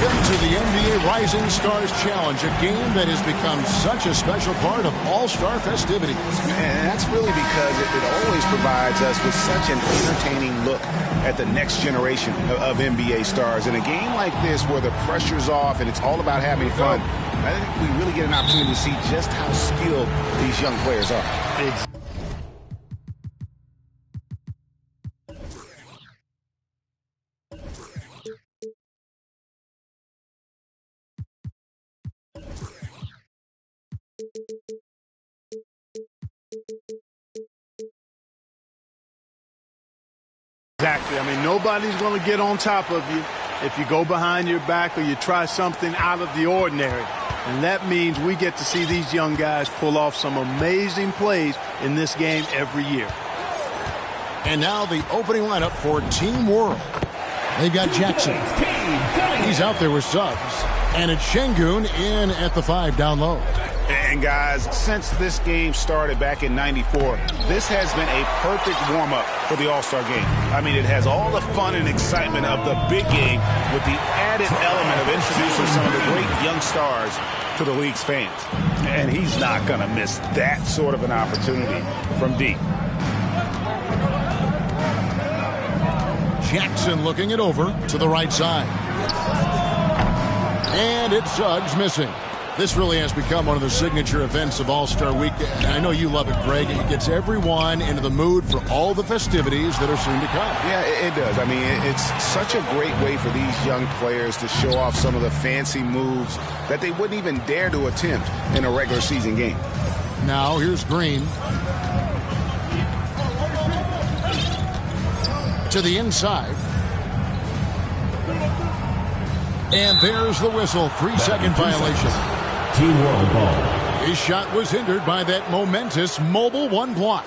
Welcome to the NBA Rising Stars Challenge, a game that has become such a special part of all-star festivities. And that's really because it always provides us with such an entertaining look at the next generation of NBA stars. In a game like this where the pressure's off and it's all about having fun, I think we really get an opportunity to see just how skilled these young players are. Exactly. I mean, nobody's going to get on top of you if you go behind your back or you try something out of the ordinary. And that means we get to see these young guys pull off some amazing plays in this game every year. And now the opening lineup for Team World. They've got Jackson. He's out there with Suggs. And it's Şengün in at the 5 down low. And guys, since this game started back in '94, this has been a perfect warm-up for the All-Star game. I mean, it has all the fun and excitement of the big game with the added element of introducing some of the great young stars to the league's fans. And he's not going to miss that sort of an opportunity from deep. Jackson looking it over to the right side. And it's Suggs missing. This really has become one of the signature events of All-Star Week. And I know you love it, Greg. It gets everyone into the mood for all the festivities that are soon to come. Yeah, it does. I mean, it's such a great way for these young players to show off some of the fancy moves that they wouldn't even dare to attempt in a regular season game. Now here's Green. To the inside. And there's the whistle. 3-second violation. Team World ball. His shot was hindered by that momentous mobile one block.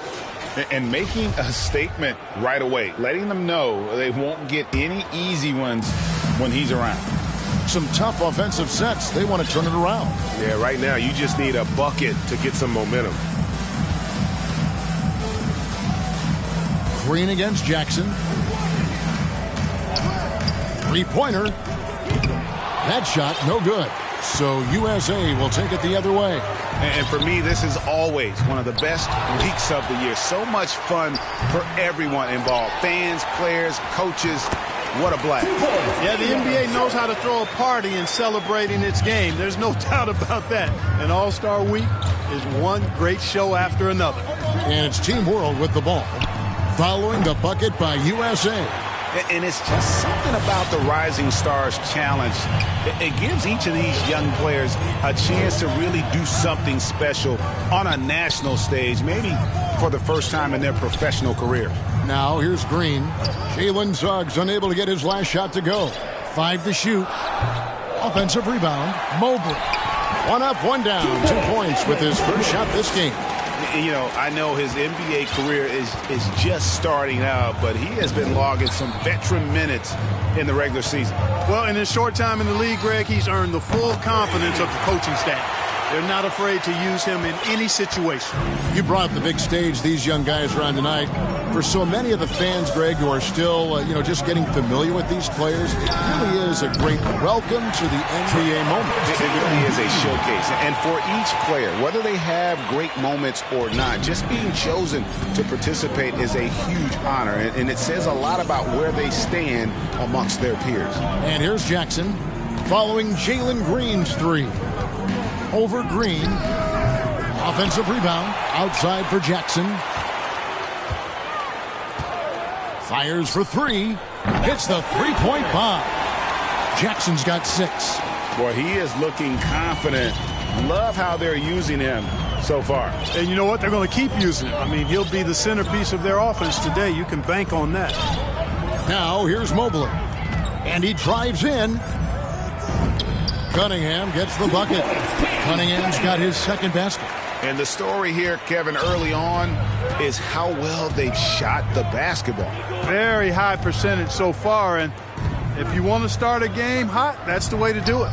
And making a statement right away, letting them know they won't get any easy ones when he's around. Some tough offensive sets. They want to turn it around. Yeah, right now you just need a bucket to get some momentum. Green against Jackson. Three-pointer. That shot, no good. So USA will take it the other way. And for me, this is always one of the best weeks of the year. So much fun for everyone involved. Fans, players, coaches. What a blast. Yeah, the NBA knows how to throw a party in celebrating its game. There's no doubt about that. And All-Star Week is one great show after another. And it's Team World with the ball. Following the bucket by USA. And it's just something about the Rising Stars Challenge. It gives each of these young players a chance to really do something special on a national stage, maybe for the first time in their professional career. Now here's Green. Jalen Suggs unable to get his last shot to go. 5 to shoot. Offensive rebound. Mobley. 1 up, 1 down. 2 points with his first shot this game. You know, I know his NBA career is just starting out, but he has been logging some veteran minutes in the regular season. Well, in his short time in the league, Greg, he's earned the full confidence of the coaching staff. They're not afraid to use him in any situation. You brought up the big stage these young guys are on tonight. For so many of the fans, Greg, who are still, just getting familiar with these players, it really is a great welcome to the NBA moment. It really is a showcase. And for each player, whether they have great moments or not, just being chosen to participate is a huge honor. And it says a lot about where they stand amongst their peers. And here's Jackson following Jalen Green's 3. Over Green. Offensive rebound. Outside for Jackson. Fires for 3. Hits the three-point bomb. Jackson's got 6. Boy, he is looking confident. Love how they're using him so far. And you know what? They're going to keep using him. I mean, he'll be the centerpiece of their offense today. You can bank on that. Now here's Mobley. And he drives in. Cunningham gets the bucket. Cunningham's got his second basket. And the story here, Kevin, early on is how well they've shot the basketball. Very high percentage so far, and if you want to start a game hot, that's the way to do it.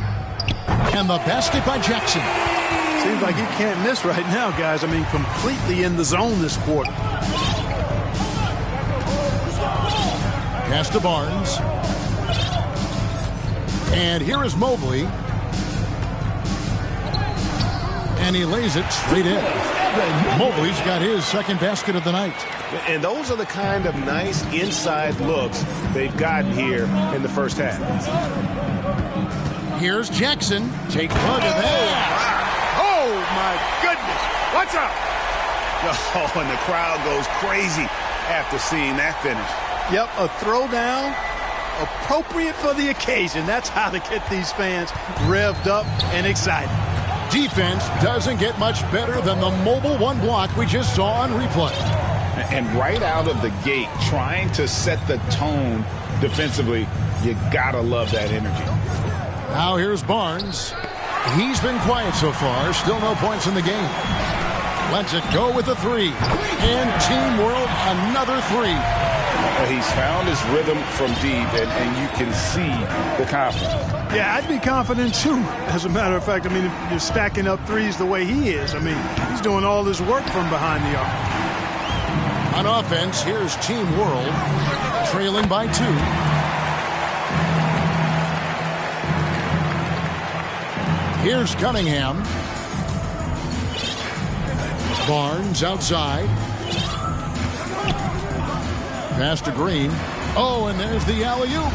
And the basket by Jackson. Seems like he can't miss right now, guys. I mean, completely in the zone this quarter. Pass to Barnes. And here is Mobley. And he lays it straight in. Mobley's got his second basket of the night. And those are the kind of nice inside looks they've gotten here in the first half. Here's Jackson. Take a look at that. Oh, my goodness. What's up? Oh, and the crowd goes crazy after seeing that finish. Yep, a throwdown appropriate for the occasion. That's how to get these fans revved up and excited. Defense doesn't get much better than the mobile one block we just saw on replay. And right out of the gate, trying to set the tone defensively, you gotta love that energy. Now here's Barnes. He's been quiet so far. Still no points in the game. Lets it go with a three. And Team World, another three. He's found his rhythm from deep, and you can see the confidence. Yeah, I'd be confident, too. As a matter of fact, I mean, if you're stacking up threes the way he is, I mean, he's doing all this work from behind the arc. On offense, here's Team World, trailing by 2. Here's Cunningham. Barnes outside. Pass to Green. Oh, and there's the alley-oop.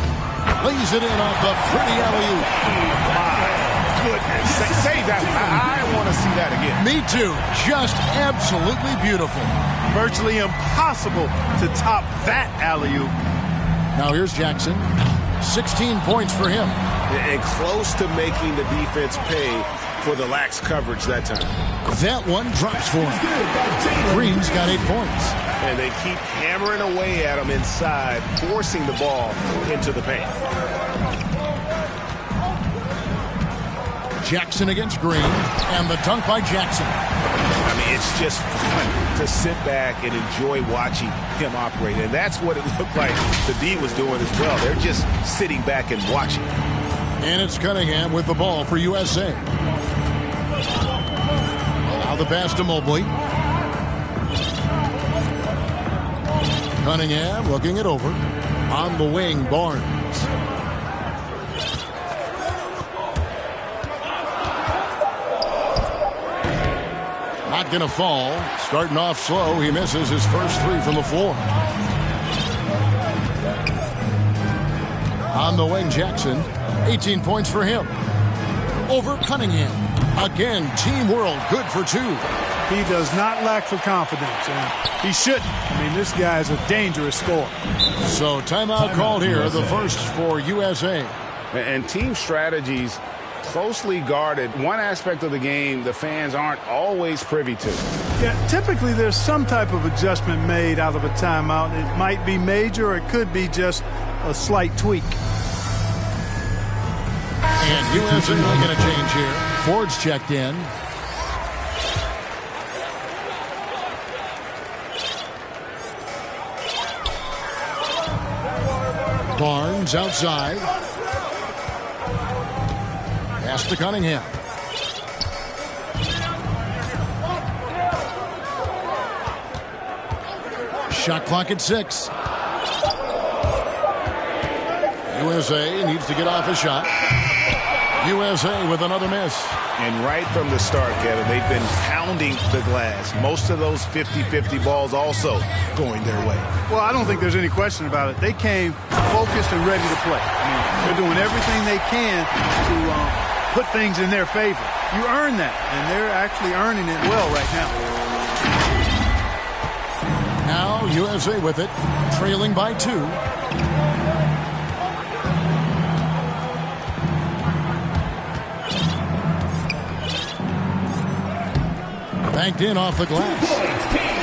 Lays it in off the pretty alley-oop. My goodness. Say that. I want to see that again. Me too. Just absolutely beautiful. Virtually impossible to top that alley-oop. Now here's Jackson. 16 points for him. And close to making the defense pay for the lax coverage that time. That one drops for him. Green's got 8 points. And they keep hammering away at him inside, forcing the ball into the paint. Jackson against Green, and the dunk by Jackson. I mean, it's just fun to sit back and enjoy watching him operate. And that's what it looked like the D was doing as well. They're just sitting back and watching. And it's Cunningham with the ball for USA. Now the pass to Mobley. Cunningham looking it over. On the wing, Barnes. Not going to fall. Starting off slow, he misses his first three from the floor. On the wing, Jackson. 18 points for him. Over Cunningham. Again, Team World good for 2. He does not lack for confidence, and he shouldn't. I mean, this guy is a dangerous scorer. So timeout called here, the first for USA. And team strategies closely guarded. One aspect of the game the fans aren't always privy to. Yeah, typically there's some type of adjustment made out of a timeout. It might be major, or it could be just a slight tweak. And USA making a change here. Ford's checked in. Barnes outside. Pass to Cunningham. Shot clock at 6. USA needs to get off a shot. USA with another miss. And right from the start, Kevin, they've been pounding the glass. Most of those 50-50 balls also going their way. Well, I don't think there's any question about it. They came focused and ready to play. I mean, they're doing everything they can to put things in their favor. You earn that, and they're actually earning it well right now. Now USA with it, trailing by 2. Banked in off the glass.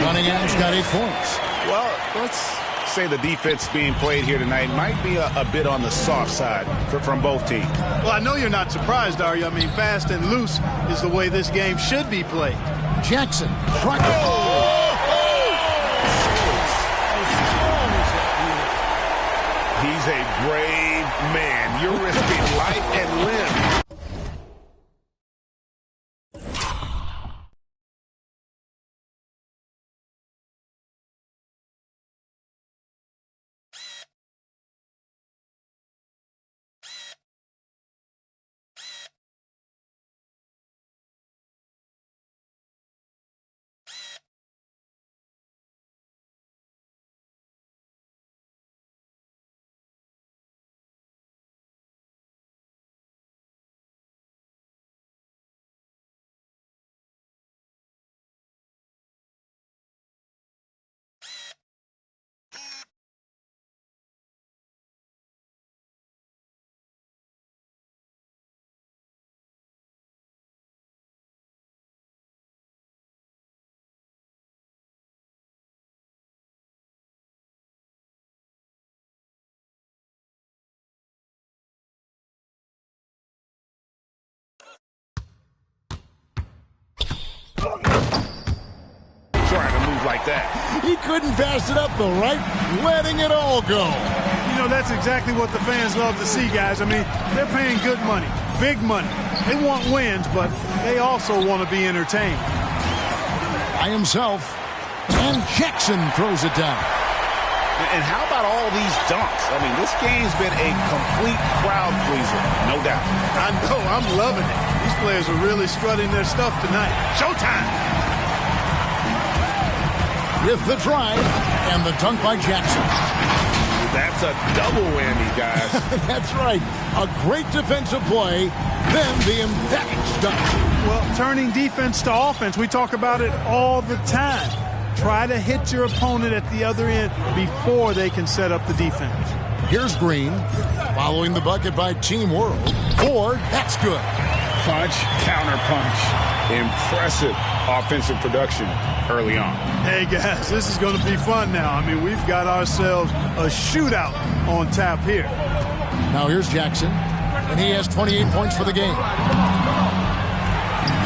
Cunningham's got 8 points. Well, let's say the defense being played here tonight might be a bit on the soft side from both teams. Well, I know you're not surprised, are you? I mean, fast and loose is the way this game should be played. Jackson. He's a brave man. You're risking life and limb Trying to move like that. He couldn't pass it up the right, letting it all go. You know, that's exactly what the fans love to see, guys. I mean, they're paying good money, big money. They want wins, but they also want to be entertained. By himself, and Jackson throws it down. And how about all these dunks? I mean, this game's been a complete crowd pleaser, no doubt. I know, I'm loving it. These players are really strutting their stuff tonight. Showtime! With the drive and the dunk by Jackson. That's a double whammy, guys. That's right. A great defensive play, then the emphatic dunk. Well, turning defense to offense, we talk about it all the time. Try to hit your opponent at the other end before they can set up the defense. Here's Green, following the bucket by Team World. Ford, that's good. Punch, counter punch. Impressive offensive production early on. Hey, guys, this is going to be fun now. I mean, we've got ourselves a shootout on tap here. Now here's Jackson, and he has 28 points for the game.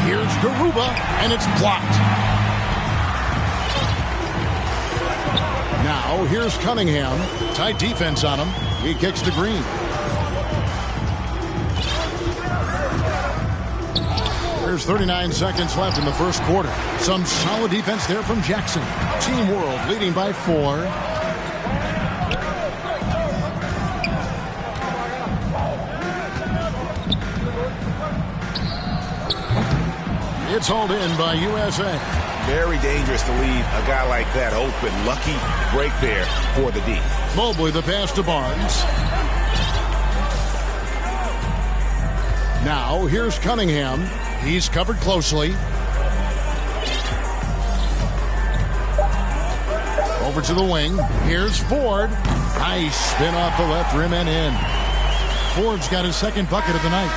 Here's Garuba, and it's blocked. Now here's Cunningham. Tight defense on him. He kicks to Green. There's 39 seconds left in the first quarter. Some solid defense there from Jackson. Team World leading by 4. It's hauled in by USA. Very dangerous to leave a guy like that open. Lucky break there for the D. Mobley the pass to Barnes. Now here's Cunningham. He's covered closely. Over to the wing. Here's Ford. Nice spin off the left rim and in. Ford's got his second bucket of the night.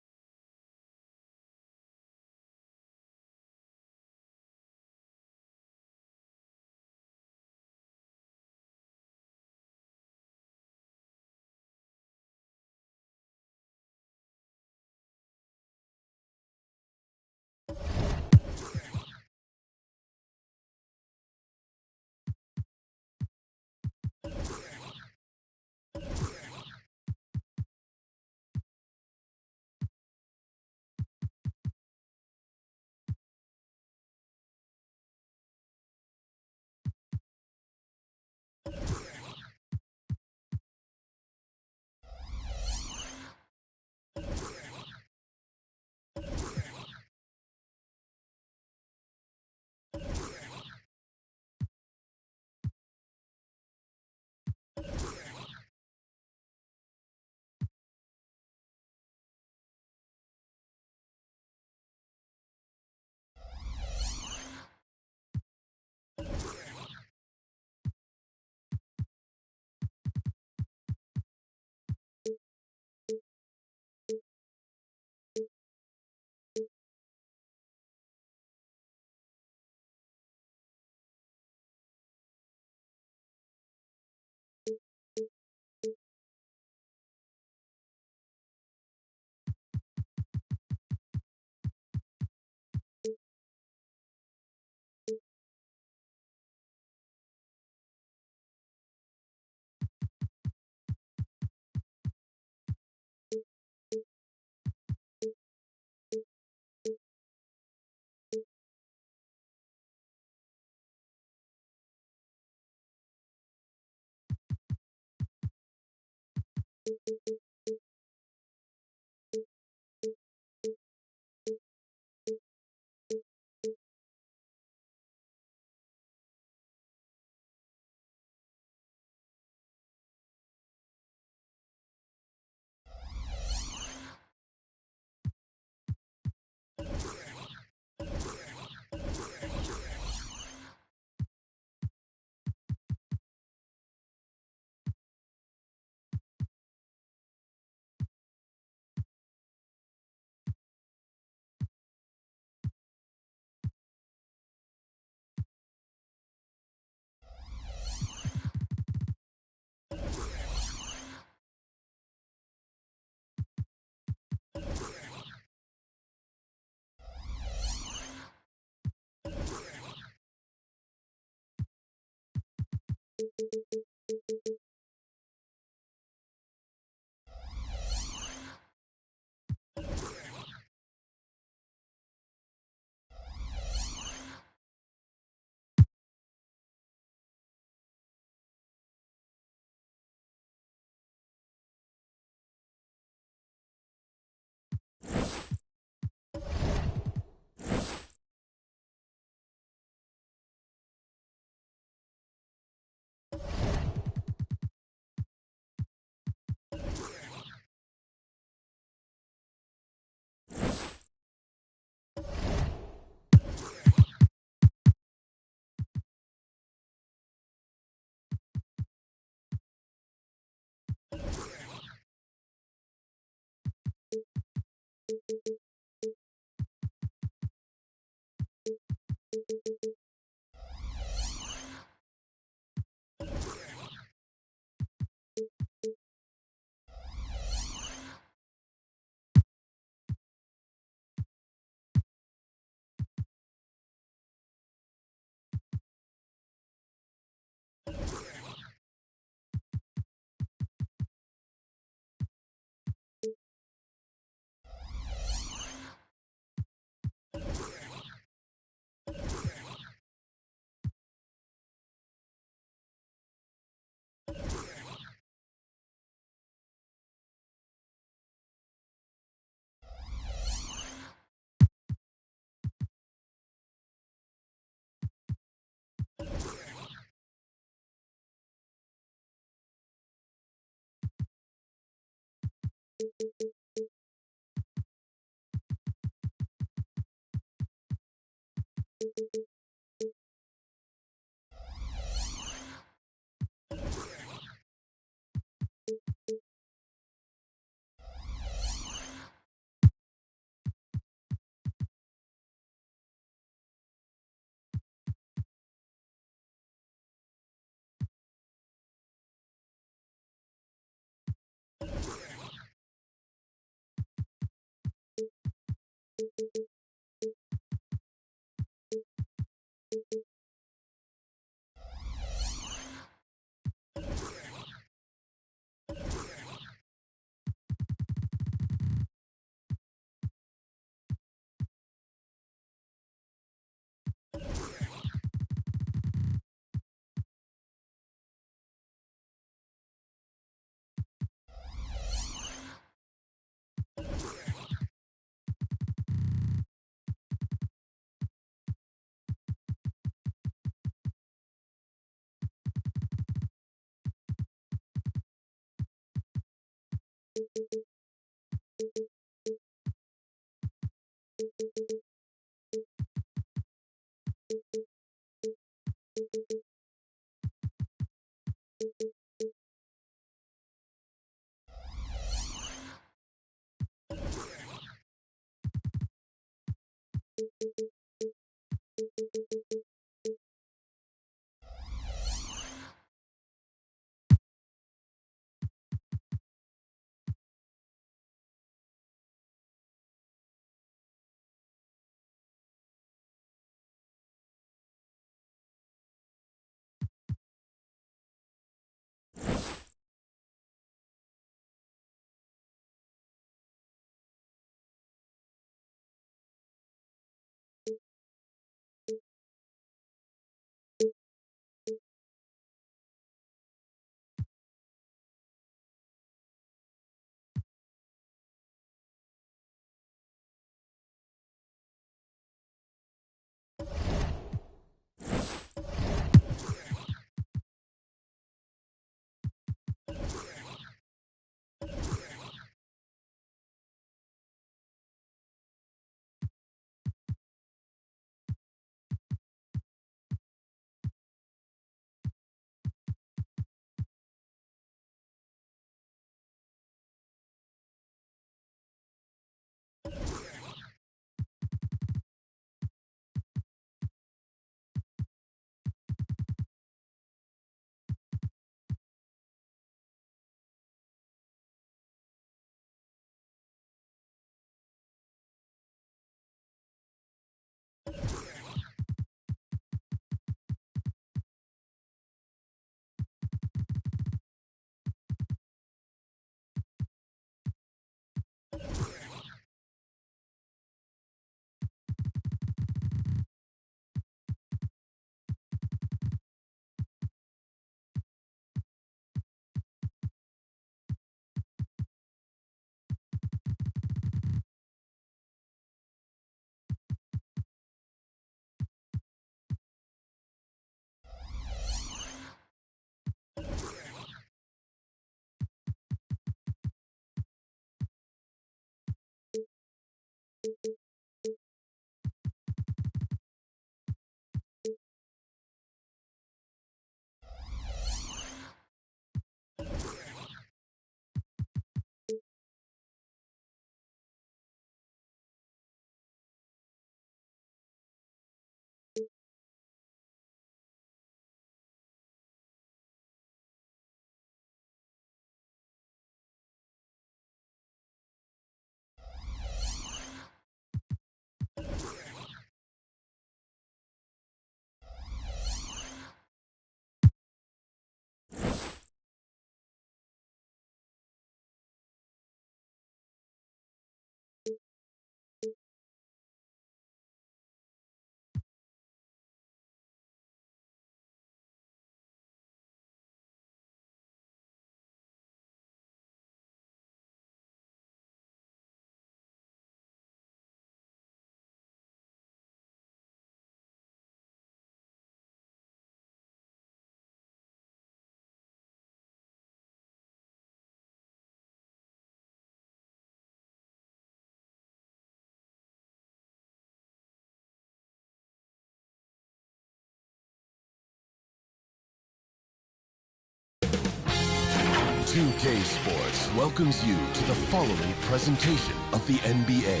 2K Sports welcomes you to the following presentation of the NBA.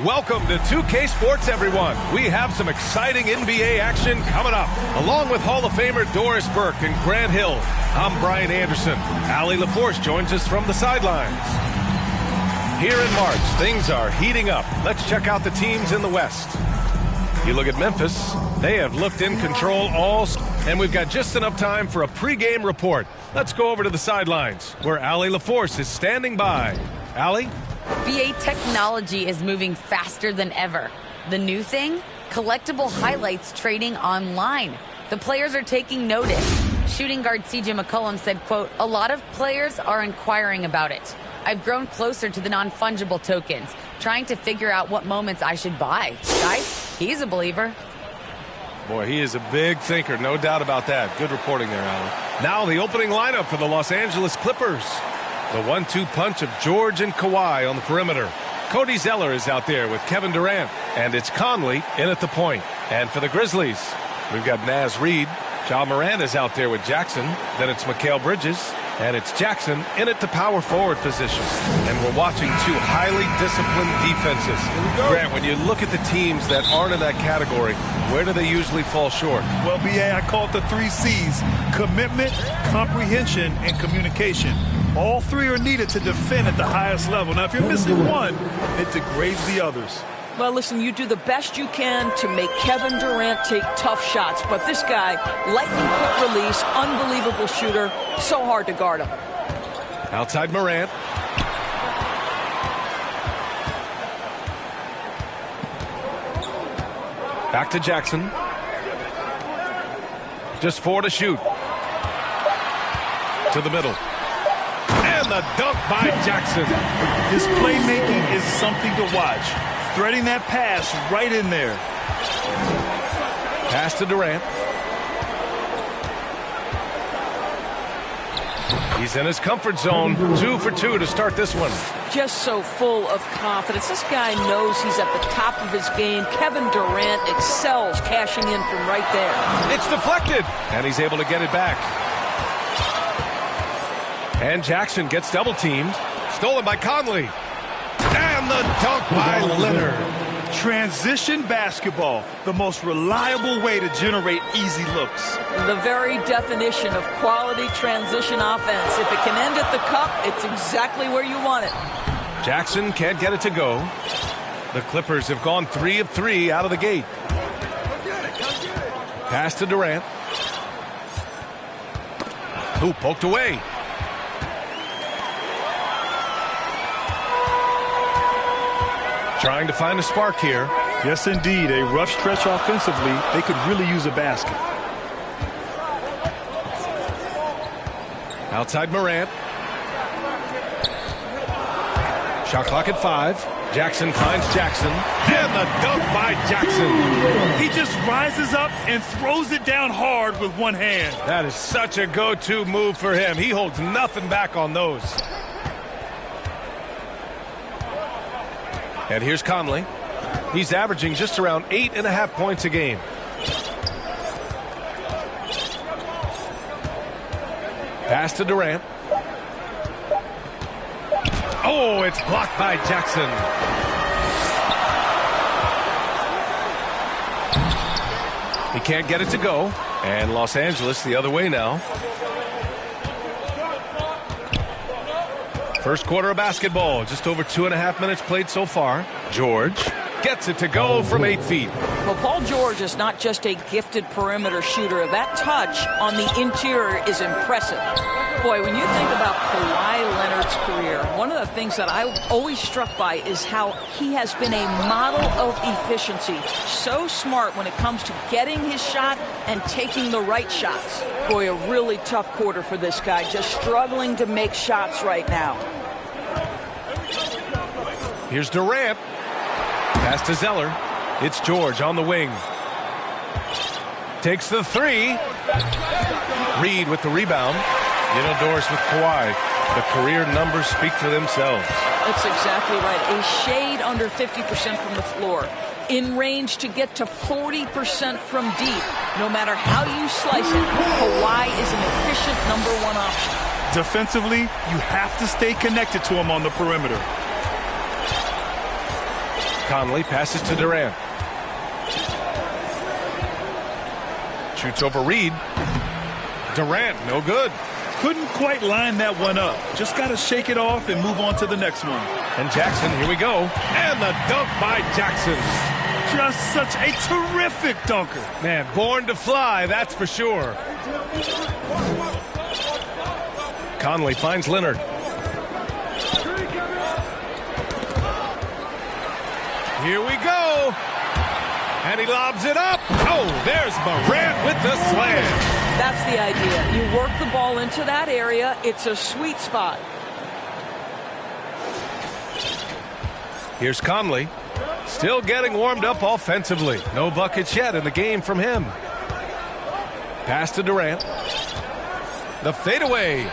Welcome to 2K Sports, everyone. We have some exciting NBA action coming up. Along with Hall of Famer Doris Burke and Grant Hill, I'm Brian Anderson. Allie LaForce joins us from the sidelines. Here in March, things are heating up. Let's check out the teams in the West. You look at Memphis, they have looked in control and we've got just enough time for a pregame report. Let's go over to the sidelines, where Allie LaForce is standing by. Allie? BA technology is moving faster than ever. The new thing? Collectible highlights trading online. The players are taking notice. Shooting guard CJ McCollum said, quote, "A lot of players are inquiring about it. I've grown closer to the non-fungible tokens, trying to figure out what moments I should buy." Guys, he's a believer. Boy, he is a big thinker, no doubt about that. Good reporting there, Allie. Now the opening lineup for the Los Angeles Clippers. The 1-2 punch of George and Kawhi on the perimeter. Cody Zeller is out there with Kevin Durant, and it's Conley in at the point. And for the Grizzlies, we've got Naz Reid. Ja Morant is out there with Jackson. Then it's Mikal Bridges, and it's Jackson in at the power forward position. And we're watching two highly disciplined defenses. Grant, when you look at the teams that aren't in that category, where do they usually fall short? Well, BA, I call it the 3 C's: commitment, comprehension, and communication. All three are needed to defend at the highest level. Now, if you're missing one, it degrades the others. Well, listen, you do the best you can to make Kevin Durant take tough shots. But this guy, lightning quick release, unbelievable shooter, so hard to guard him. Outside Morant. Back to Jackson. Just 4 to shoot. To the middle. And the dunk by Jackson. His playmaking is something to watch. Threading that pass right in there. Pass to Durant. He's in his comfort zone. 2 for 2 to start this one. Just so full of confidence. This guy knows he's at the top of his game. Kevin Durant excels cashing in from right there. It's deflected, and he's able to get it back. And Jackson gets double-teamed. Stolen by Conley. And the dunk by Leonard. Transition basketball, the most reliable way to generate easy looks. The very definition of quality transition offense. If it can end at the cup, it's exactly where you want it. Jackson can't get it to go. The Clippers have gone 3 of 3 out of the gate. Pass to Durant. Who poked away. Trying to find a spark here. Yes, indeed. A rough stretch offensively. They could really use a basket. Outside Morant. Shot clock at 5. Jackson finds Jackson. And the dunk by Jackson. He just rises up and throws it down hard with one hand. That is such a go-to move for him. He holds nothing back on those. And here's Conley. He's averaging just around 8.5 points a game. Pass to Durant. Oh, it's blocked by Jackson. He can't get it to go. And Los Angeles the other way now. First quarter of basketball. Just over 2.5 minutes played so far. George gets it to go from 8 feet. Well, Paul George is not just a gifted perimeter shooter. That touch on the interior is impressive. Boy, when you think about Kawhi Leonard's career, one of the things that I'm always struck by is how he has been a model of efficiency. So smart when it comes to getting his shot and taking the right shots. Boy, a really tough quarter for this guy, just struggling to make shots right now. Here's Durant. Pass to Zeller. It's George on the wing. Takes the three. Reed with the rebound. Indoors with Kawhi. The career numbers speak for themselves. That's exactly right. A shade under 50% from the floor. In range to get to 40% from deep. No matter how you slice it, Kawhi is an efficient #1 option. Defensively, you have to stay connected to him on the perimeter. Conley passes to Durant. Shoots over Reed. Durant, no good. Couldn't quite line that one up. Just got to shake it off and move on to the next one. And Jackson, here we go. And the dunk by Jackson. Just such a terrific dunker. Man, born to fly, that's for sure. Conley finds Leonard. Here we go. And he lobs it up. Oh, there's Morant with the slam. That's the idea. You work the ball into that area. It's a sweet spot. Here's Conley. Still getting warmed up offensively. No buckets yet in the game from him. Pass to Durant. The fadeaway.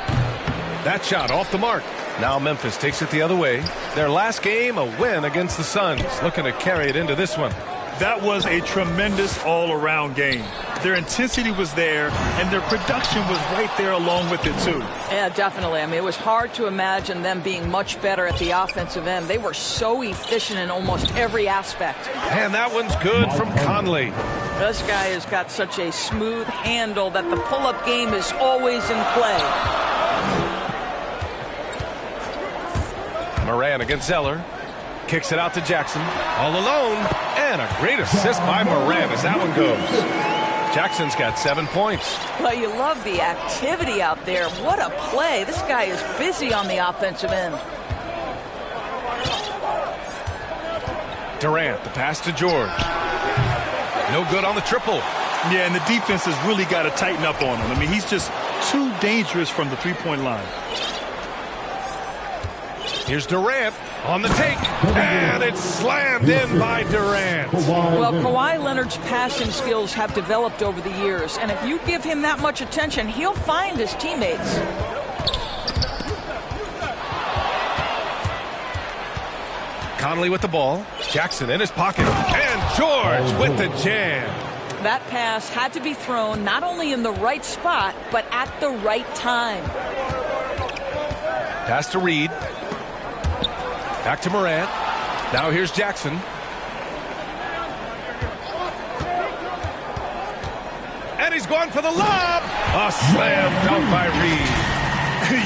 That shot off the mark. Now Memphis takes it the other way. Their last game, a win against the Suns. Looking to carry it into this one. That was a tremendous all-around game. Their intensity was there, and their production was right there along with it, too. Yeah, definitely. I mean, it was hard to imagine them being much better at the offensive end. They were so efficient in almost every aspect. And that one's good from Conley. This guy has got such a smooth handle that the pull-up game is always in play. Moran against Zeller. Kicks it out to Jackson. All alone. And a great assist by Moran as that one goes. Jackson's got 7 points. Well, you love the activity out there. What a play. This guy is busy on the offensive end. Durant, the pass to George. No good on the triple. Yeah, and the defense has really got to tighten up on him. I mean, he's just too dangerous from the three-point line. Here's Durant on the take, and it's slammed in by Durant. Well, Kawhi Leonard's passing skills have developed over the years, and if you give him that much attention, he'll find his teammates. Conley with the ball. Jackson in his pocket, and George with the jam. That pass had to be thrown not only in the right spot, but at the right time. Pass to Reed. Back to Morant. Now here's Jackson. And he's going for the lob. A slam dunk by Reed.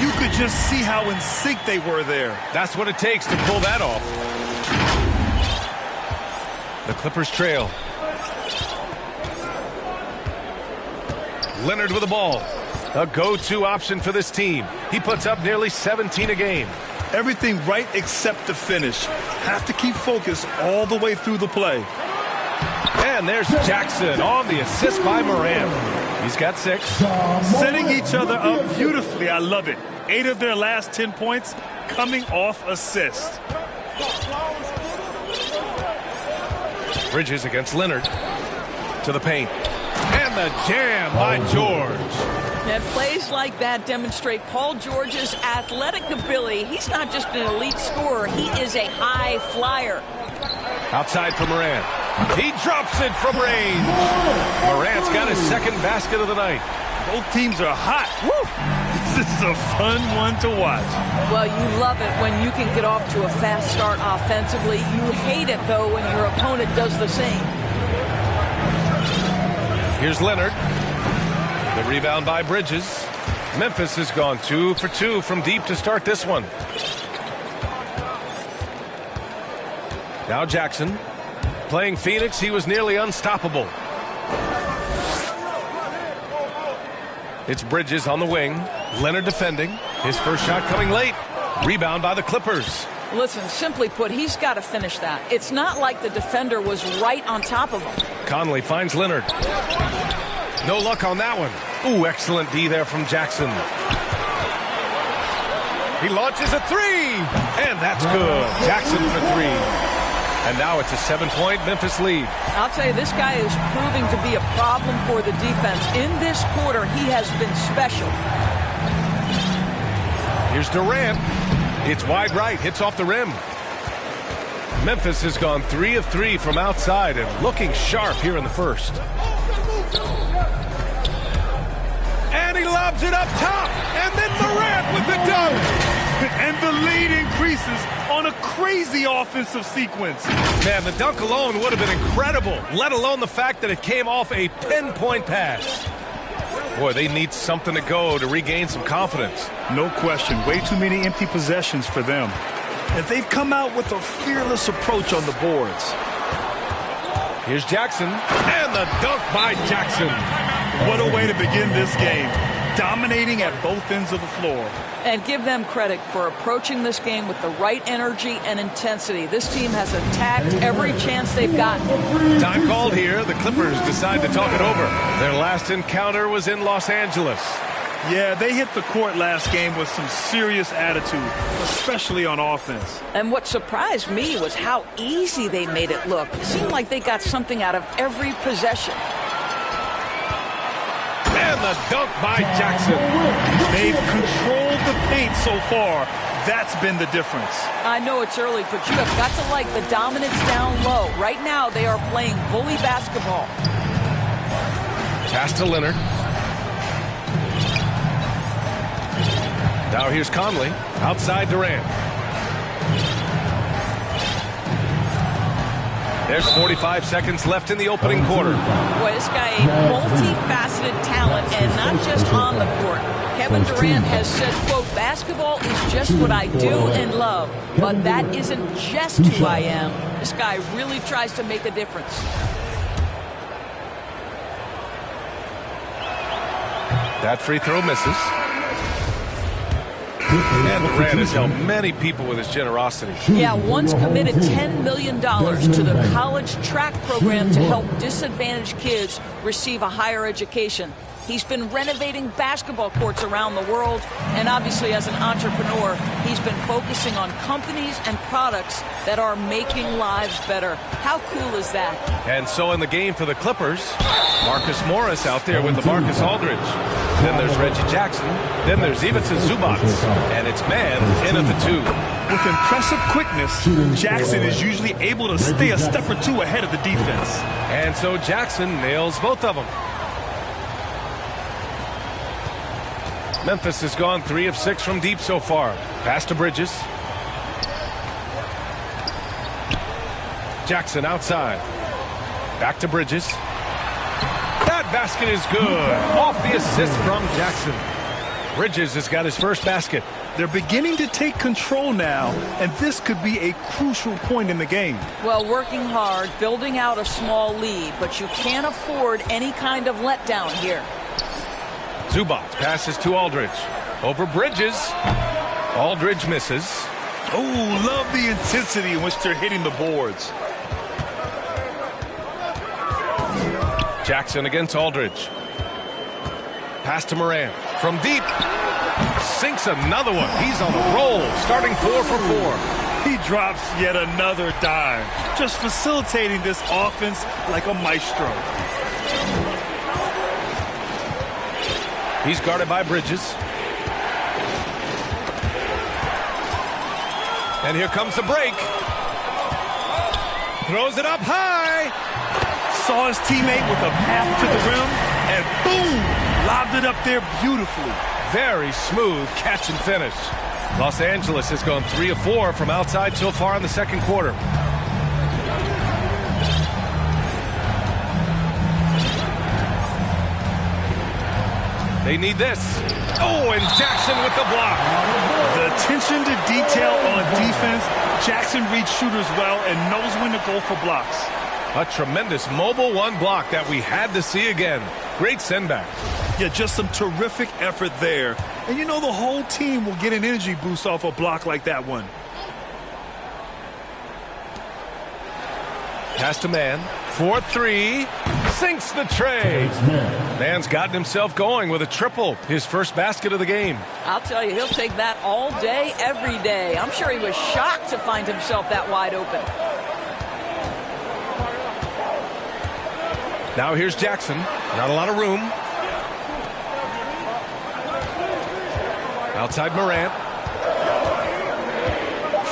You could just see how in sync they were there. That's what it takes to pull that off. The Clippers trail. Leonard with the ball. A go-to option for this team. He puts up nearly 17 a game. Everything right except the finish. Have to keep focused all the way through the play. And there's Jackson on the assist by Morant. He's got 6. Setting each other up beautifully. I love it. 8 of their last 10 points coming off assists. Bridges against Leonard. To the paint. And the jam by George. And plays like that demonstrate Paul George's athletic ability. He's not just an elite scorer. He is a high flyer. Outside for Morant. He drops it from range. Morant's got his second basket of the night. Both teams are hot. Woo! This is a fun one to watch. Well, you love it when you can get off to a fast start offensively. You hate it, though, when your opponent does the same. Here's Leonard. The rebound by Bridges. Memphis has gone 2 for 2 from deep to start this one. Now Jackson. Playing Phoenix, he was nearly unstoppable. It's Bridges on the wing. Leonard defending. His first shot coming late. Rebound by the Clippers. Listen, simply put, he's got to finish that. It's not like the defender was right on top of him. Conley finds Leonard. No luck on that one. Ooh, excellent D there from Jackson. He launches a three. And that's good. Jackson for three. And now it's a 7-point Memphis lead. I'll tell you, this guy is proving to be a problem for the defense. In this quarter, he has been special. Here's Durant. It's wide right, hits off the rim. Memphis has gone 3 of 3 from outside and looking sharp here in the first. And he lobs it up top. And then Durant with the dunk. And the lead increases on a crazy offensive sequence. Man, the dunk alone would have been incredible, let alone the fact that it came off a pinpoint pass. Boy, they need something to go to regain some confidence. No question. Way too many empty possessions for them. And they've come out with a fearless approach on the boards. Here's Jackson. And the dunk by Jackson. What a way to begin this game. Dominating at both ends of the floor. And give them credit for approaching this game with the right energy and intensity. This team has attacked every chance they've gotten. Time called here. The Clippers decide to talk it over. Their last encounter was in Los Angeles. Yeah, they hit the court last game with some serious attitude, especially on offense. And what surprised me was how easy they made it look. It seemed like they got something out of every possession. And the dunk by Jackson. They've controlled the paint so far. That's been the difference. I know it's early, but you have got to like the dominance down low. Right now, they are playing bully basketball. Pass to Leonard. Now here's Conley. Outside Durant. There's 45 seconds left in the opening quarter. Boy, this guy a multifaceted talent, and not just on the court. Kevin Durant has said, quote, basketball is just what I do and love, but that isn't just who I am. This guy really tries to make a difference. That free throw misses. And Durant has helped many people with his generosity. Yeah, once committed $10 million to the college track program to help disadvantaged kids receive a higher education. He's been renovating basketball courts around the world, and obviously as an entrepreneur, he's been focusing on companies and products that are making lives better. How cool is that? And so in the game for the Clippers, Marcus Morris out there with LaMarcus Aldridge. Then there's Reggie Jackson. Then there's Ivica Zubac. And it's man in at the two. With impressive quickness, Jackson is usually able to stay a step or two ahead of the defense. And so Jackson nails both of them. Memphis has gone 3 of 6 from deep so far. Pass to Bridges. Jackson outside. Back to Bridges. That basket is good. Off the assist from Jackson. Bridges has got his first basket. They're beginning to take control now, and this could be a crucial point in the game. Well, working hard, building out a small lead, but you can't afford any kind of letdown here. Zubac passes to Aldridge. Over Bridges. Aldridge misses. Oh, love the intensity in which they're hitting the boards. Jackson against Aldridge. Pass to Morant. From deep. Sinks another one. He's on a roll. Starting 4 for 4. He drops yet another dime, just facilitating this offense like a maestro. He's guarded by Bridges. And here comes the break. Throws it up high. Saw his teammate with a path to the rim, and boom, lobbed it up there beautifully. Very smooth catch and finish. Los Angeles has gone 3 of 4 from outside so far in the second quarter. They need this. Oh, and Jackson with the block. The attention to detail on defense. Jackson reads shooters well and knows when to go for blocks. A tremendous mobile one block that we had to see again. Great send back. Yeah, just some terrific effort there. And you know the whole team will get an energy boost off a block like that one. Pass to Man. 4-3. Sinks the tray. Man's gotten himself going with a triple. His first basket of the game. I'll tell you, he'll take that all day, every day. I'm sure he was shocked to find himself that wide open. Now here's Jackson. Not a lot of room. Outside Morant.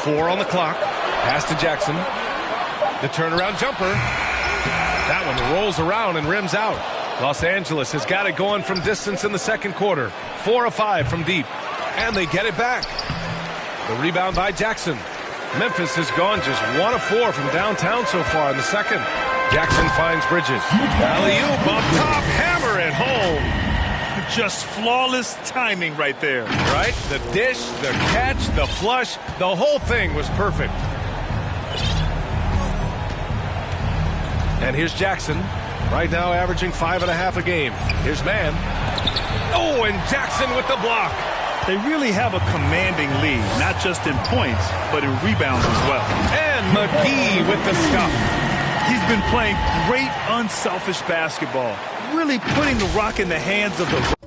4 on the clock. Pass to Jackson. The turnaround jumper. That one rolls around and rims out. Los Angeles has got it going from distance in the second quarter. 4 of 5 from deep. And they get it back. The rebound by Jackson. Memphis has gone just 1 of 4 from downtown so far in the second. Jackson finds Bridges. Alley-oop up top. Hammer it home. Just flawless timing right there. Right? The dish, the catch, the flush. The whole thing was perfect. And here's Jackson. Right now averaging 5.5 a game. Here's Man. Oh, and Jackson with the block. They really have a commanding lead, not just in points, but in rebounds as well. And McGee with the stuff. He's been playing great unselfish basketball, really putting the rock in the hands of the...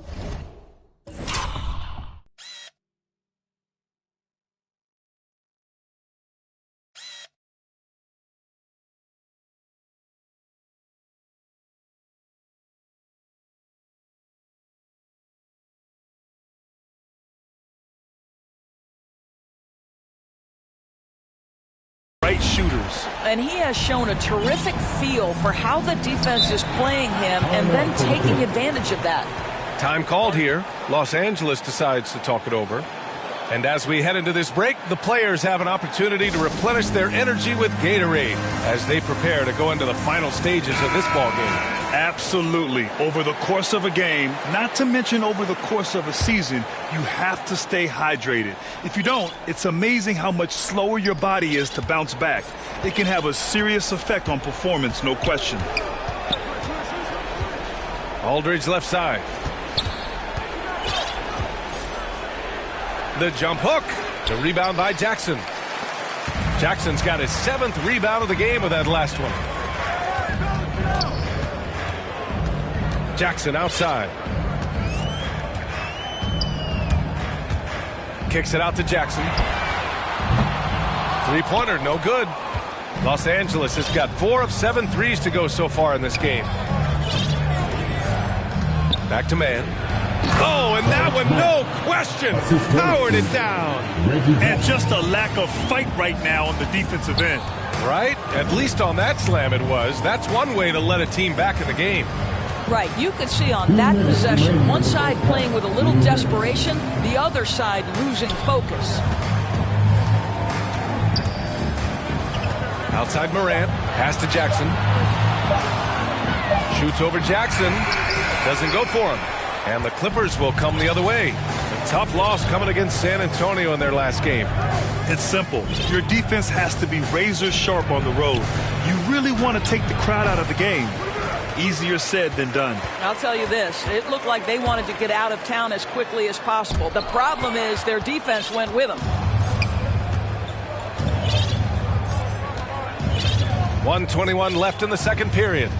right shooters. And he has shown a terrific feel for how the defense is playing him and then taking advantage of that. Time called here. Los Angeles decides to talk it over. And as we head into this break, the players have an opportunity to replenish their energy with Gatorade as they prepare to go into the final stages of this ball game. Absolutely. Over the course of a game, not to mention over the course of a season, you have to stay hydrated. If you don't, it's amazing how much slower your body is to bounce back. It can have a serious effect on performance, no question. Aldridge left side. The jump hook. The rebound by Jackson. Jackson's got his 7th rebound of the game with that last one. Jackson outside. Kicks it out to Jackson. Three-pointer, no good. Los Angeles has got 4 of 7 threes to go so far in this game. Back to Man. Oh, and that one, no question, powered it down. And just a lack of fight right now on the defensive end. Right? At least on that slam it was. That's one way to let a team back in the game. Right, you could see on that possession, one side playing with a little desperation, the other side losing focus. Outside Morant, pass to Jackson. Shoots over Jackson, doesn't go for him. And the Clippers will come the other way. A tough loss coming against San Antonio in their last game. It's simple. Your defense has to be razor sharp on the road. You really want to take the crowd out of the game. Easier said than done. I'll tell you this, it looked like they wanted to get out of town as quickly as possible. The problem is their defense went with them. 1:21 left in the second period.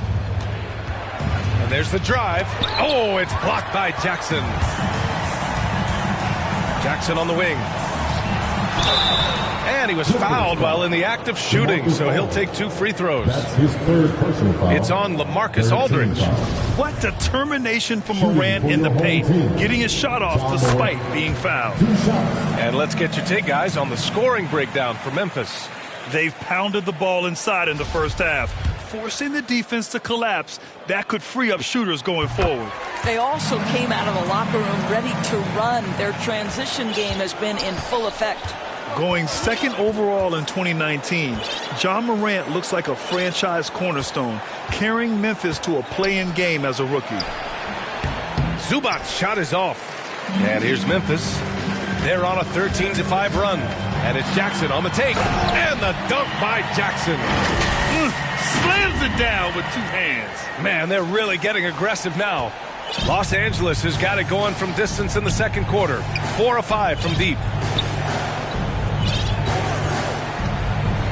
And there's the drive. Oh, it's blocked by Jackson. Jackson on the wing. And he was fouled while in the act of shooting, so he'll take 2 free throws. That's his third personal foul. It's on LaMarcus Aldridge. What determination from Morant in the paint, getting his shot off despite being fouled. And let's get your take, guys, on the scoring breakdown for Memphis. They've pounded the ball inside in the first half, forcing the defense to collapse. That could free up shooters going forward. They also came out of the locker room ready to run. Their transition game has been in full effect. Going second overall in 2019, John Morant looks like a franchise cornerstone, carrying Memphis to a play-in game as a rookie. Zubac's shot is off. And here's Memphis. They're on a 13-5 run. And it's Jackson on the take. And the dunk by Jackson. Slams it down with 2 hands. Man, they're really getting aggressive now. Los Angeles has got it going from distance in the second quarter. 4 of 5 from deep.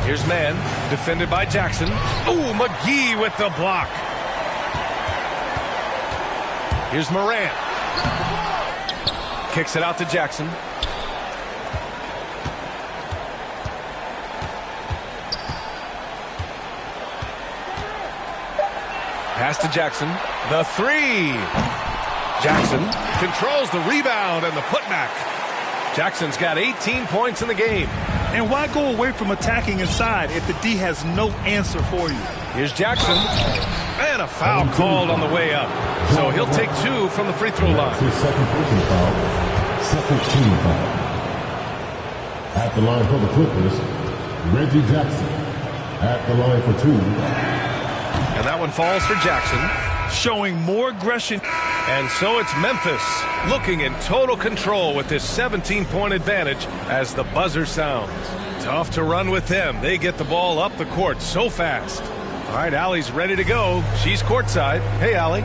Here's Mann, defended by Jackson. Ooh, McGee with the block. Here's Morant. Kicks it out to Jackson. Pass to Jackson. The 3. Jackson controls the rebound and the putback. Jackson's got 18 points in the game. And why go away from attacking inside if the D has no answer for you? Here's Jackson. And a foul called on the way up. So he'll take 2 from the free throw line. His second personal foul. Second team foul. At the line for the Clippers, Reggie Jackson. At the line for 2. And that one falls for Jackson. Showing more aggression. And so it's Memphis looking in total control with this 17-point advantage as the buzzer sounds. Tough to run with them. They get the ball up the court so fast. All right, Allie's ready to go. She's courtside. Hey, Allie.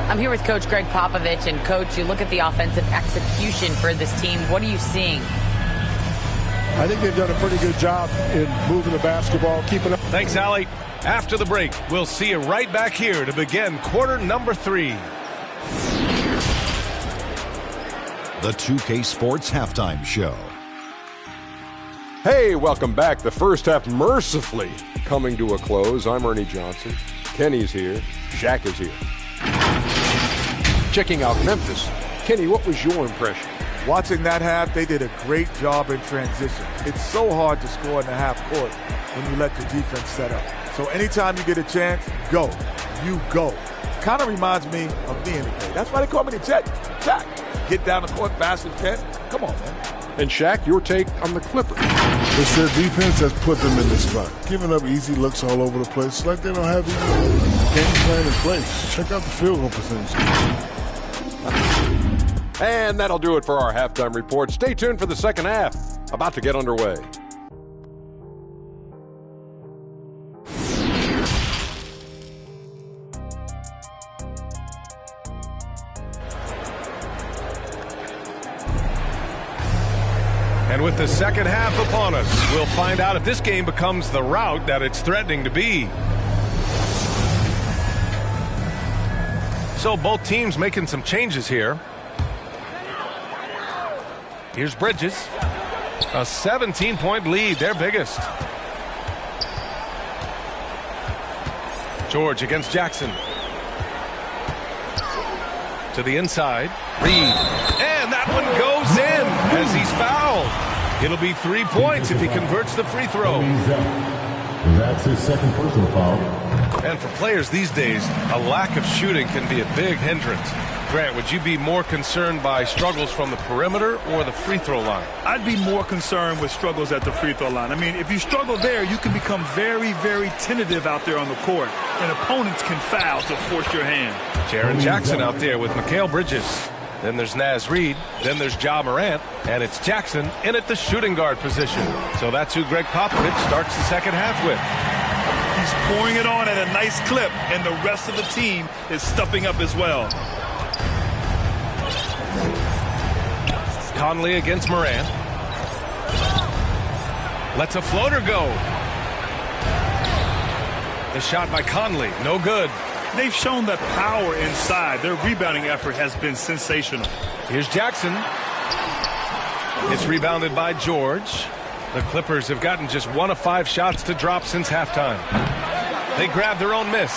I'm here with Coach Greg Popovich. And, Coach, you look at the offensive execution for this team. What are you seeing? I think they've done a pretty good job in moving the basketball, keeping up. Thanks, Allie. After the break, we'll see you right back here to begin quarter number 3. The 2K Sports Halftime Show. Hey, welcome back. The first half mercifully coming to a close. I'm Ernie Johnson. Kenny's here. Shaq is here. Checking out Memphis. Kenny, what was your impression? Watching that half, they did a great job in transition. It's so hard to score in the half court when you let your defense set up. So anytime you get a chance, go. You go. Kind of reminds me of me in the day. That's why they call me the Jet. Shaq. Get down the court fast as you can. Come on, man. And Shaq, your take on the Clippers. It's their defense that's put them in this spot. Giving up easy looks all over the place. It's like they don't have even game plan in place. Check out the field goal percentage. And that'll do it for our halftime report. Stay tuned for the second half. About to get underway. And with the second half upon us, we'll find out if this game becomes the rout that it's threatening to be. So both teams making some changes here. Here's Bridges. A 17-point lead, their biggest. George against Jackson. To the inside. Reed. And that one goes in as he's fouled. It'll be 3 points if he converts the free throw. That's his second personal foul. And for players these days, a lack of shooting can be a big hindrance. Grant, would you be more concerned by struggles from the perimeter or the free throw line? I'd be more concerned with struggles at the free throw line. I mean, if you struggle there, you can become very, very tentative out there on the court, and opponents can foul to force your hand. Jaren Jackson out there with Mikal Bridges. Then there's Naz Reid. Then there's Ja Morant. And it's Jackson in at the shooting guard position. So that's who Greg Popovich starts the second half with. He's pouring it on at a nice clip, and the rest of the team is stepping up as well. Conley against Morant. Lets a floater go. The shot by Conley, no good. They've shown that power inside. Their rebounding effort has been sensational. Here's Jackson. It's rebounded by George. The Clippers have gotten just 1 of 5 shots to drop since halftime. They grab their own miss.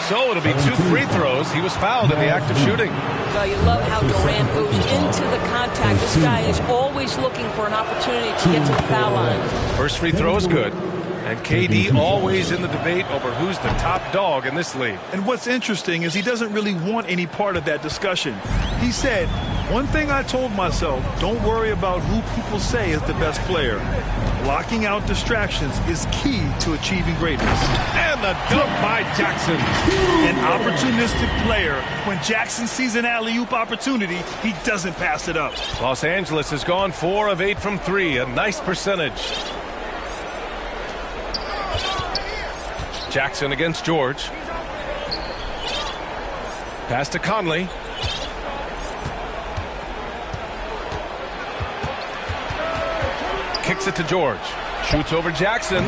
So it'll be 2 free throws. He was fouled in the act of shooting. Well, you love how Durant goes into the contact. This guy is always looking for an opportunity to get to the foul line. First free throw is good. And KD always in the debate over who's the top dog in this league. And what's interesting is he doesn't really want any part of that discussion. He said, one thing I told myself, don't worry about who people say is the best player. Blocking out distractions is key to achieving greatness. And the dunk by Jackson. An opportunistic player. When Jackson sees an alley-oop opportunity, he doesn't pass it up. Los Angeles has gone 4 of 8 from 3, a nice percentage. Jackson against George. Pass to Conley. Kicks it to George. Shoots over Jackson.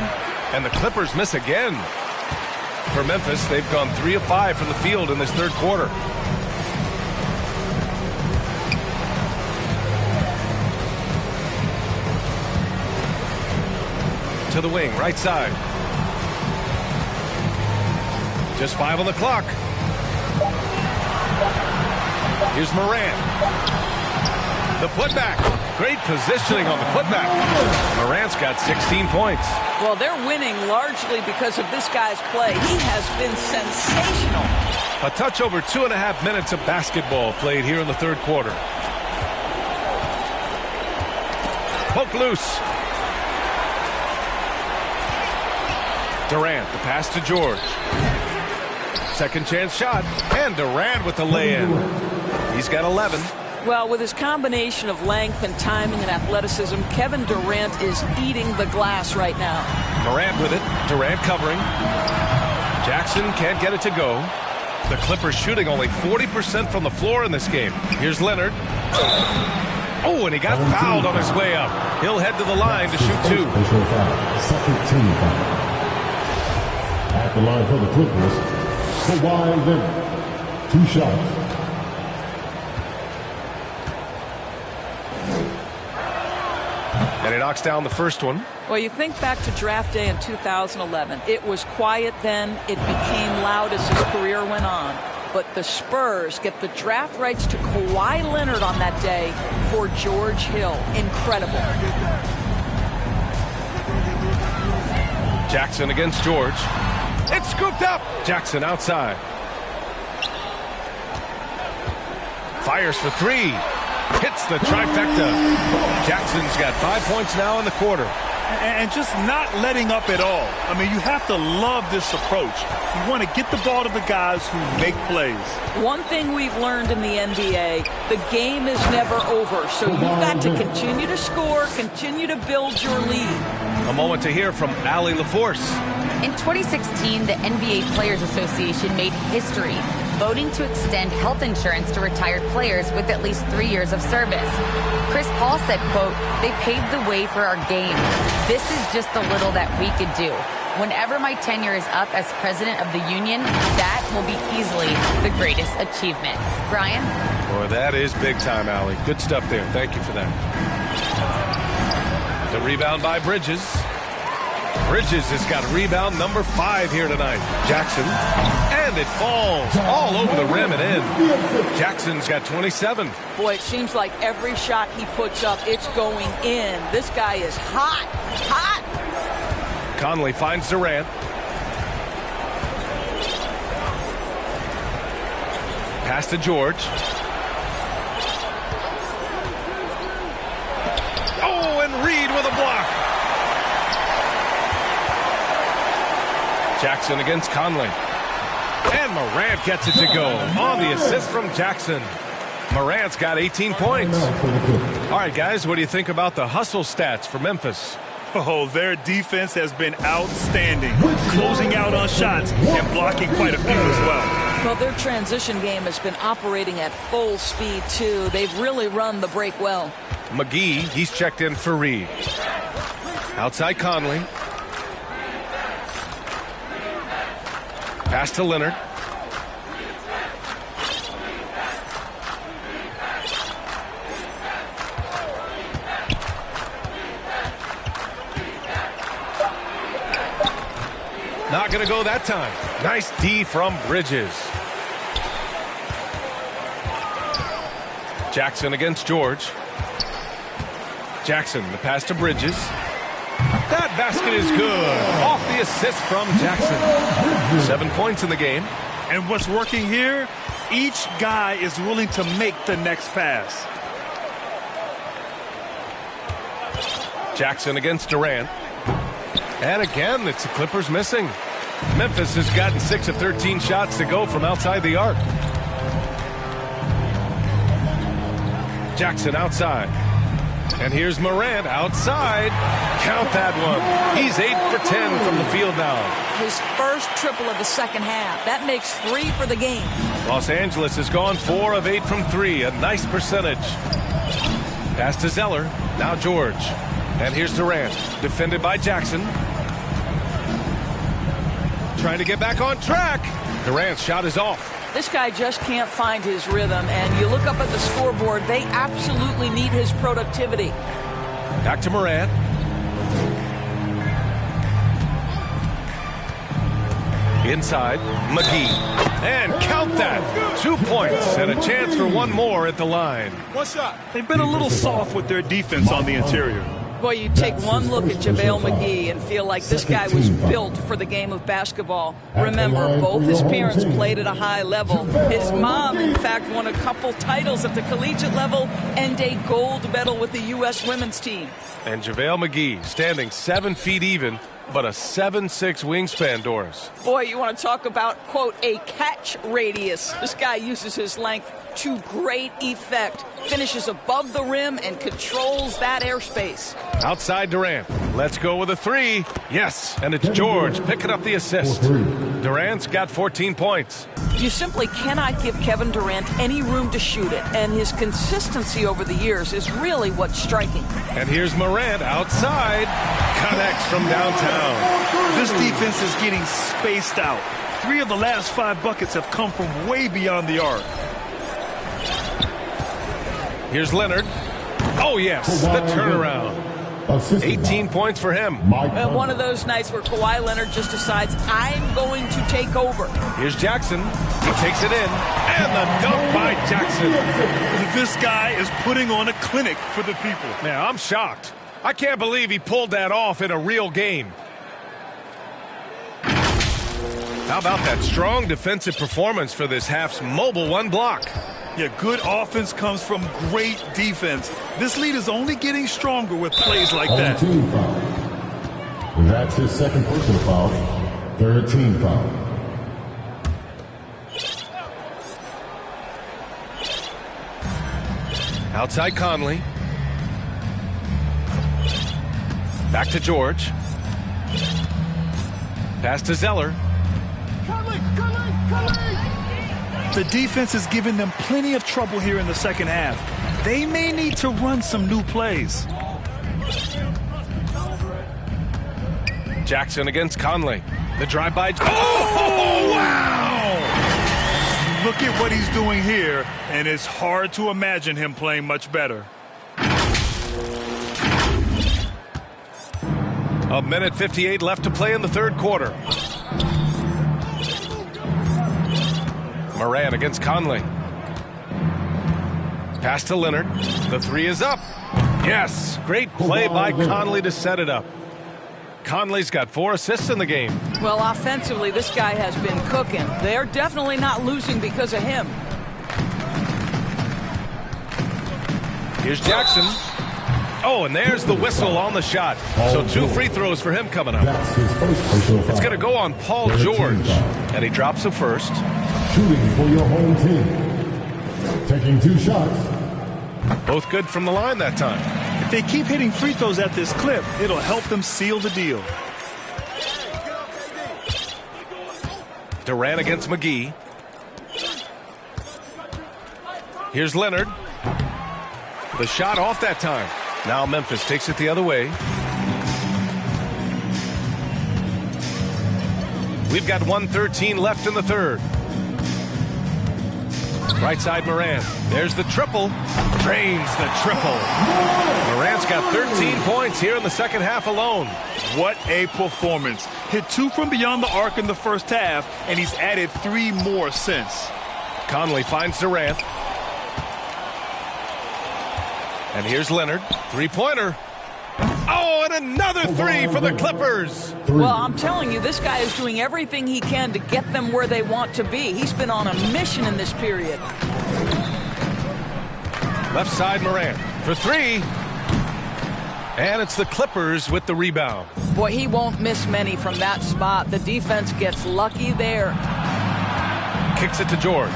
And the Clippers miss again. For Memphis, they've gone 3 of 5 from the field in this third quarter. To the wing, right side. Just 5 on the clock. Here's Morant. The putback. Great positioning on the putback. Morant's got 16 points. Well, they're winning largely because of this guy's play. He has been sensational. A touch over 2.5 minutes of basketball played here in the third quarter. Poke loose. Durant, the pass to George. Second chance shot. And Durant with the lay-in. He's got 11. Well, with his combination of length and timing and athleticism, Kevin Durant is eating the glass right now. Morant with it. Durant covering. Jackson can't get it to go. The Clippers shooting only 40% from the floor in this game. Here's Leonard. Oh, and he got fouled on his way up. He'll head to the line to shoot 2. Second team foul. At the line for the Clippers, Kawhi Leonard. 2 shots. And he knocks down the first one. Well, you think back to draft day in 2011. It was quiet then. It became loud as his career went on. But the Spurs get the draft rights to Kawhi Leonard on that day for George Hill. Incredible. Jackson against George. It's scooped up. Jackson outside. Fires for 3. Hits the trifecta. Jackson's got 5 points now in the quarter. And just not letting up at all. I mean, you have to love this approach. You want to get the ball to the guys who make plays. One thing we've learned in the NBA, the game is never over. So you've got to continue to score, continue to build your lead. A moment to hear from Allie LaForce. In 2016, the NBA Players Association made history, voting to extend health insurance to retired players with at least 3 years of service. Chris Paul said, quote, "They paved the way for our game. This is just the little that we could do. Whenever my tenure is up as president of the union, that will be easily the greatest achievement." Brian? Boy, that is big time, Allie. Good stuff there. Thank you for that. The rebound by Bridges. Bridges has got rebound number 5 here tonight. Jackson. And it falls all over the rim and in. Jackson's got 27. Boy, it seems like every shot he puts up, it's going in. This guy is hot. Hot. Conley finds Durant. Pass to George. Oh, and Reed with a block. Jackson against Conley. And Morant gets it to go on the assist from Jackson. Morant's got 18 points. All right, guys, what do you think about the hustle stats for Memphis? Oh, their defense has been outstanding, closing out on shots and blocking quite a few as well. Well, their transition game has been operating at full speed, too. They've really run the break well. McGee, he's checked in for Reed. Outside Conley. Pass to Leonard. Not going to go that time. Nice D from Bridges. Jackson against George. Jackson, the pass to Bridges. That basket is good. Off the assist from Jackson. 7 points in the game. And what's working here, each guy is willing to make the next pass. Jackson against Durant. And again, it's the Clippers missing. Memphis has gotten 6 of 13 shots to go from outside the arc. Jackson outside. And here's Morant outside. Count that one. He's 8 for 10 from the field now. His first triple of the second half. That makes 3 for the game. Los Angeles has gone 4 of 8 from 3. A nice percentage. Pass to Zeller. Now George. And here's Durant. Defended by Jackson. Trying to get back on track. Durant's shot is off. This guy just can't find his rhythm, and you look up at the scoreboard, they absolutely need his productivity. Back to Morant. Inside, McGee. And count that. 2 points and a chance for one more at the line. One shot. They've been a little soft with their defense on the interior. Boy, you take one look at JaVale McGee and feel like this guy was built for the game of basketball. Remember, both his parents played at a high level. His mom, in fact, won a couple titles at the collegiate level and a gold medal with the U.S. women's team. And JaVale McGee standing 7 feet even, but a 7'6" wingspan, Doris. Boy, you want to talk about, quote, a catch radius. This guy uses his length to great effect. Finishes above the rim and controls that airspace. Outside Durant. Let's go with a 3. Yes, and it's George picking up the assist. Durant's got 14 points. You simply cannot give Kevin Durant any room to shoot it, and his consistency over the years is really what's striking. And here's Morant outside. Connects from downtown. This defense is getting spaced out. 3 of the last 5 buckets have come from way beyond the arc. Here's Leonard. Oh, yes, the turnaround. 18 points for him. And one of those nights where Kawhi Leonard just decides, I'm going to take over. Here's Jackson. He takes it in. And the dunk by Jackson. This guy is putting on a clinic for the people. Man, I'm shocked. I can't believe he pulled that off in a real game. How about that strong defensive performance for this half's mobile one block? Yeah, good offense comes from great defense. This lead is only getting stronger with plays like that. Team foul. That's his second personal foul. Third team foul. Outside Conley. Back to George. Pass to Zeller. The defense is giving them plenty of trouble here in the second half. They may need to run some new plays. Jackson against Conley. The drive by. Oh, wow! Look at what he's doing here, and it's hard to imagine him playing much better. A minute 58 left to play in the third quarter. Morant against Conley. Pass to Leonard. The 3 is up. Yes, great play by Conley to set it up. Conley's got 4 assists in the game. Well, offensively, this guy has been cooking. They're definitely not losing because of him. Here's Jackson. Oh, and there's the whistle on the shot. So 2 free throws for him coming up. It's going to go on Paul George. And he drops the first. Shooting for your home team. Taking 2 shots. Both good from the line that time. If they keep hitting free throws at this clip, it'll help them seal the deal. Durant against McGee. Here's Leonard. The shot off that time. Now Memphis takes it the other way. We've got 1:13 left in the third. Right side Morant. There's the triple. Drains the triple. Morant's got 13 points here in the second half alone. What a performance. Hit 2 from beyond the arc in the first half, and he's added 3 more since. Conley finds Durant. And here's Leonard. Three-pointer. Oh, and another 3 for the Clippers. Well, I'm telling you, this guy is doing everything he can to get them where they want to be. He's been on a mission in this period. Left side, Morant for 3. And it's the Clippers with the rebound. Boy, he won't miss many from that spot. The defense gets lucky there. Kicks it to George.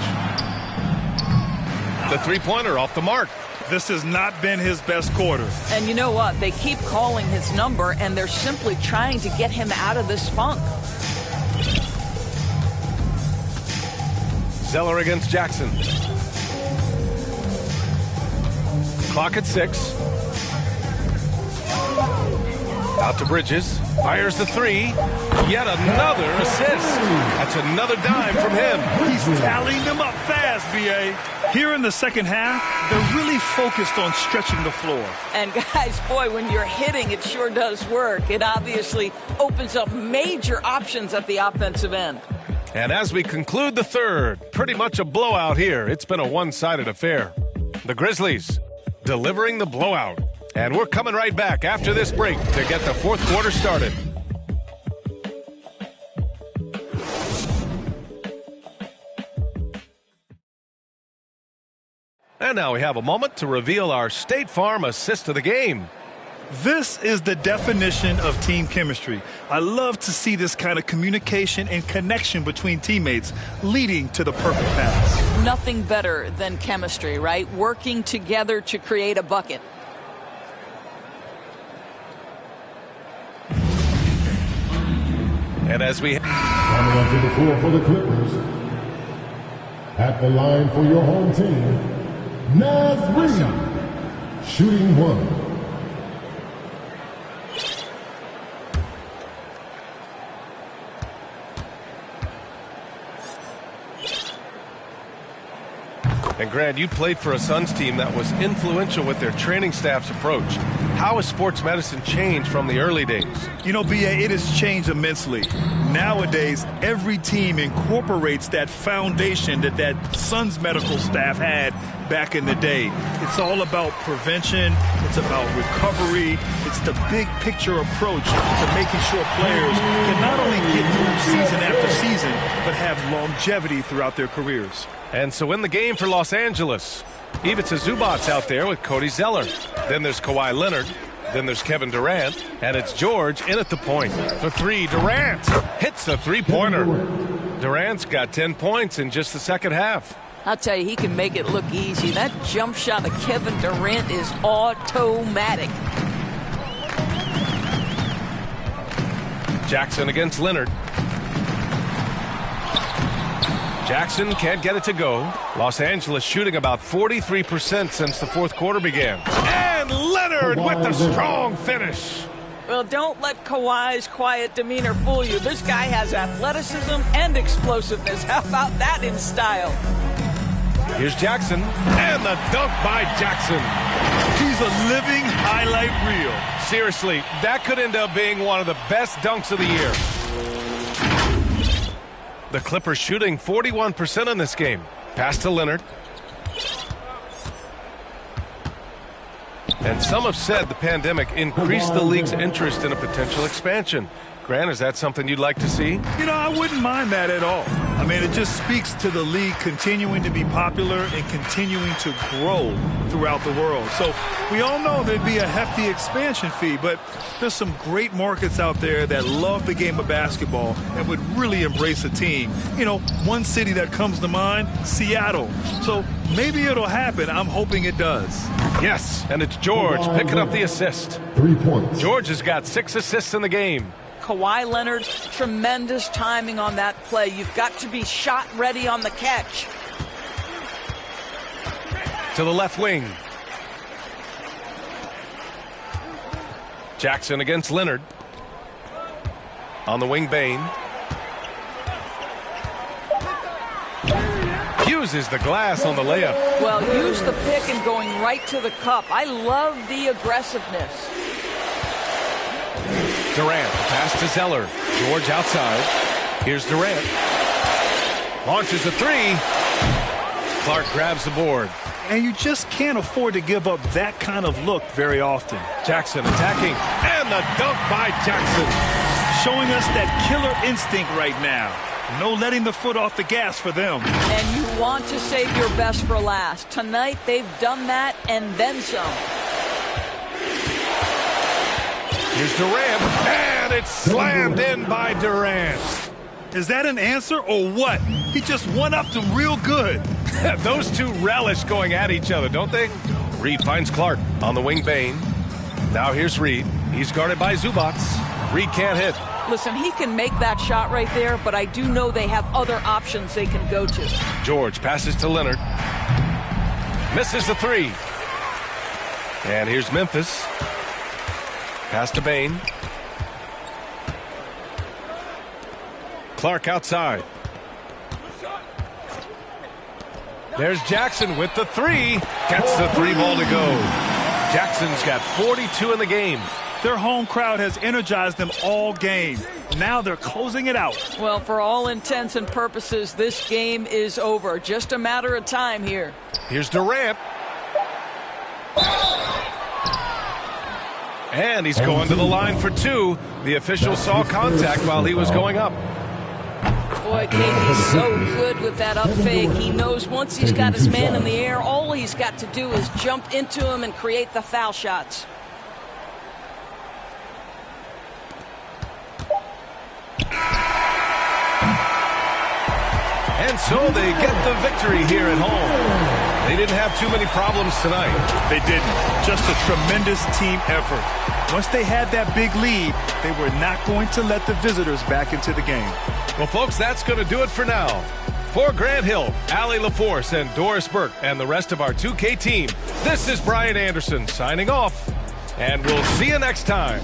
The three-pointer off the mark. This has not been his best quarter. And you know what? They keep calling his number, and they're simply trying to get him out of this funk. Zeller against Jackson. Clock at 6. Out to Bridges. Fires the 3. Yet another assist. That's another dime from him. He's tallying them up fast, B.A. Here in the second half, they're really focused on stretching the floor. And guys, boy, when you're hitting, it sure does work. It obviously opens up major options at the offensive end. And as we conclude the third, pretty much a blowout here. It's been a one-sided affair. The Grizzlies delivering the blowout. And we're coming right back after this break to get the fourth quarter started. And now we have a moment to reveal our State Farm assist of the game. This is the definition of team chemistry. I love to see this kind of communication and connection between teammates leading to the perfect pass. Nothing better than chemistry, right? Working together to create a bucket. And as we coming onto the floor for the Clippers, at the line for your home team, Nasri, shooting 1. And Grant, you played for a Suns team that was influential with their training staff's approach. How has sports medicine changed from the early days? You know, B.A., it has changed immensely. Nowadays, every team incorporates that foundation that Suns medical staff had back in the day. It's all about prevention. It's about recovery. It's the big picture approach to making sure players can not only get through season after season, but have longevity throughout their careers. And so in the game for Los Angeles, Ivica Zubac's out there with Cody Zeller. Then there's Kawhi Leonard. Then there's Kevin Durant. And it's George in at the point. For 3, Durant hits a three-pointer. Durant's got 10 points in just the second half. I'll tell you, he can make it look easy. That jump shot of Kevin Durant is automatic. Jackson against Leonard. Jackson can't get it to go. Los Angeles shooting about 43% since the fourth quarter began. And Leonard with the strong finish. Well, don't let Kawhi's quiet demeanor fool you. This guy has athleticism and explosiveness. How about that in style? Here's Jackson, and the dunk by Jackson. He's a living highlight reel. Seriously, that could end up being one of the best dunks of the year. The Clippers shooting 41% in this game. Pass to Leonard. And some have said the pandemic increased the league's interest in a potential expansion. Grant, is that something you'd like to see? You know, I wouldn't mind that at all. I mean, it just speaks to the league continuing to be popular and continuing to grow throughout the world. So we all know there'd be a hefty expansion fee, but there's some great markets out there that love the game of basketball and would really embrace a team. You know, one city that comes to mind, Seattle. So maybe it'll happen. I'm hoping it does. Yes, and it's George picking up the assist. 3 points. George has got 6 assists in the game. Kawhi Leonard, tremendous timing on that play. You've got to be shot ready on the catch. To the left wing. Jackson against Leonard. On the wing, Bane. Uses the glass on the layup. Well, use the pick and going right to the cup. I love the aggressiveness. Durant, pass to Zeller. George outside. Here's Durant. Launches a three. Clark grabs the board. And you just can't afford to give up that kind of look very often. Jackson attacking. And the dunk by Jackson. Showing us that killer instinct right now. No letting the foot off the gas for them. And you want to save your best for last. Tonight, they've done that and then some. Here's Durant. And it's slammed in by Durant. Is that an answer or what? He just one-upped him real good. Those two relish going at each other, don't they? Reed finds Clark on the wing. Bain. Now here's Reed. He's guarded by Zubac. Reed can't hit. Listen, he can make that shot right there, but I do know they have other options they can go to. George passes to Leonard. Misses the three. And here's Memphis. Pass to Bain. Clark outside. There's Jackson with the three. Gets the three ball to go. Jackson's got 42 in the game. Their home crowd has energized them all game. Now they're closing it out. Well, for all intents and purposes, this game is over. Just a matter of time here. Here's Durant. And he's going to the line for two. The official saw contact while he was going up. Boy, KD's so good with that up fake. He knows once he's got his man in the air, all he's got to do is jump into him and create the foul shots. And so they get the victory here at home. They didn't have too many problems tonight. They didn't. Just a tremendous team effort. Once they had that big lead, they were not going to let the visitors back into the game. Well, folks, that's going to do it for now. For Grant Hill, Allie LaForce, and Doris Burke, and the rest of our 2K team, this is Brian Anderson signing off. And we'll see you next time.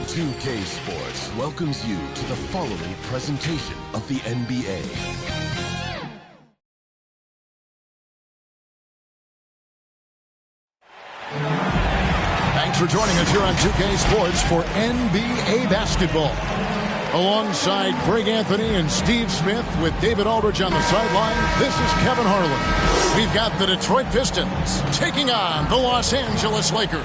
2K Sports welcomes you to the following presentation of the NBA. Thanks for joining us here on 2K Sports for NBA basketball. Alongside Greg Anthony and Steve Smith with David Aldridge on the sideline, this is Kevin Harlan. We've got the Detroit Pistons taking on the Los Angeles Lakers.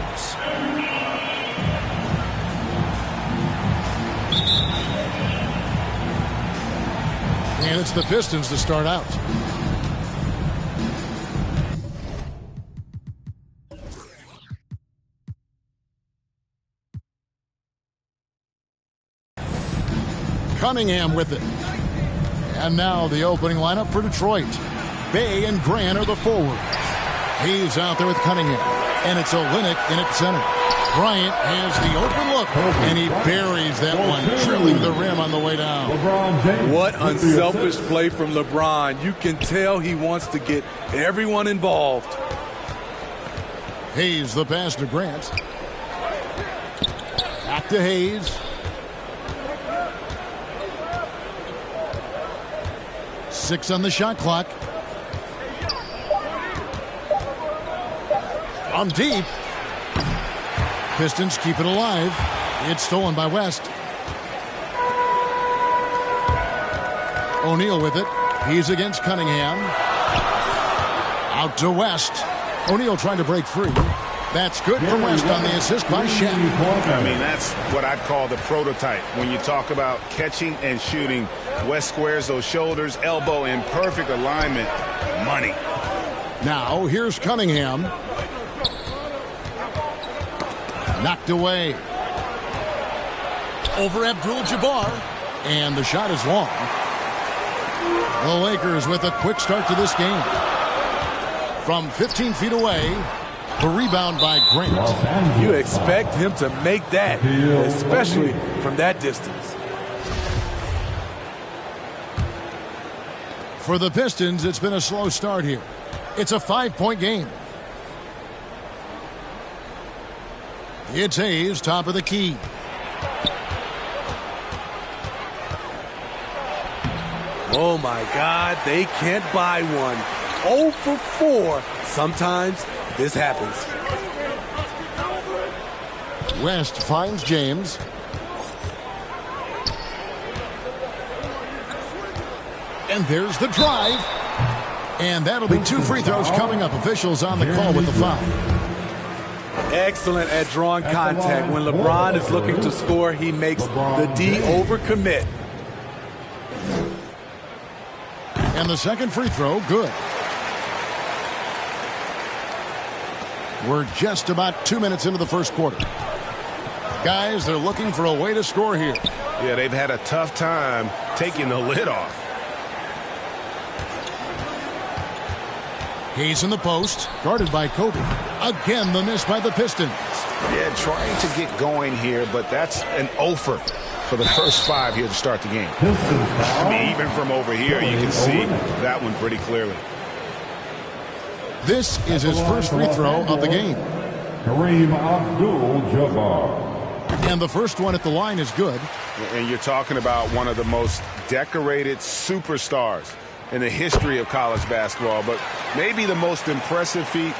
And it's the Pistons to start out. Cunningham with it. And now the opening lineup for Detroit. Bay and Grant are the forwards. He's out there with Cunningham. And it's Olynyk in at center. Bryant has the open look. And he buries that one, drilling the rim on the way down. What unselfish play from LeBron. You can tell he wants to get everyone involved. Hayes the pass to Grant. Back to Hayes. 6 on the shot clock. From deep. Pistons keep it alive. It's stolen by West. O'Neal with it. He's against Cunningham. Out to West. O'Neal trying to break free. That's good from West on the assist by Shaq. I mean, that's what I'd call the prototype. When you talk about catching and shooting, West squares those shoulders, elbow in perfect alignment. Money. Now, here's Cunningham. Knocked away. Over Abdul-Jabbar. And the shot is long. The Lakers with a quick start to this game. From 15 feet away, the rebound by Grant. You expect him to make that, especially from that distance. For the Pistons, it's been a slow start here. It's a 5-point game. It's Hayes, top of the key. Oh, my God, they can't buy one. 0 for 4. Sometimes this happens. West finds James. And there's the drive. And that'll be 2 free throws coming up. Officials on the call with the foul. Excellent at drawing contact. When LeBron is looking to score, he makes the D overcommit. And the second free throw, good. We're just about 2 minutes into the first quarter. Guys, they're looking for a way to score here. Yeah, they've had a tough time taking the lid off. He's in the post, guarded by Kobe. Again, the miss by the Pistons. Yeah, trying to get going here, but that's an offer for the first 5 here to start the game. I mean, even from over here, you can see that one pretty clearly. This is his first free throw of the game. Kareem Abdul-Jabbar. And the first one at the line is good. And you're talking about one of the most decorated superstars in the history of college basketball, but maybe the most impressive feat.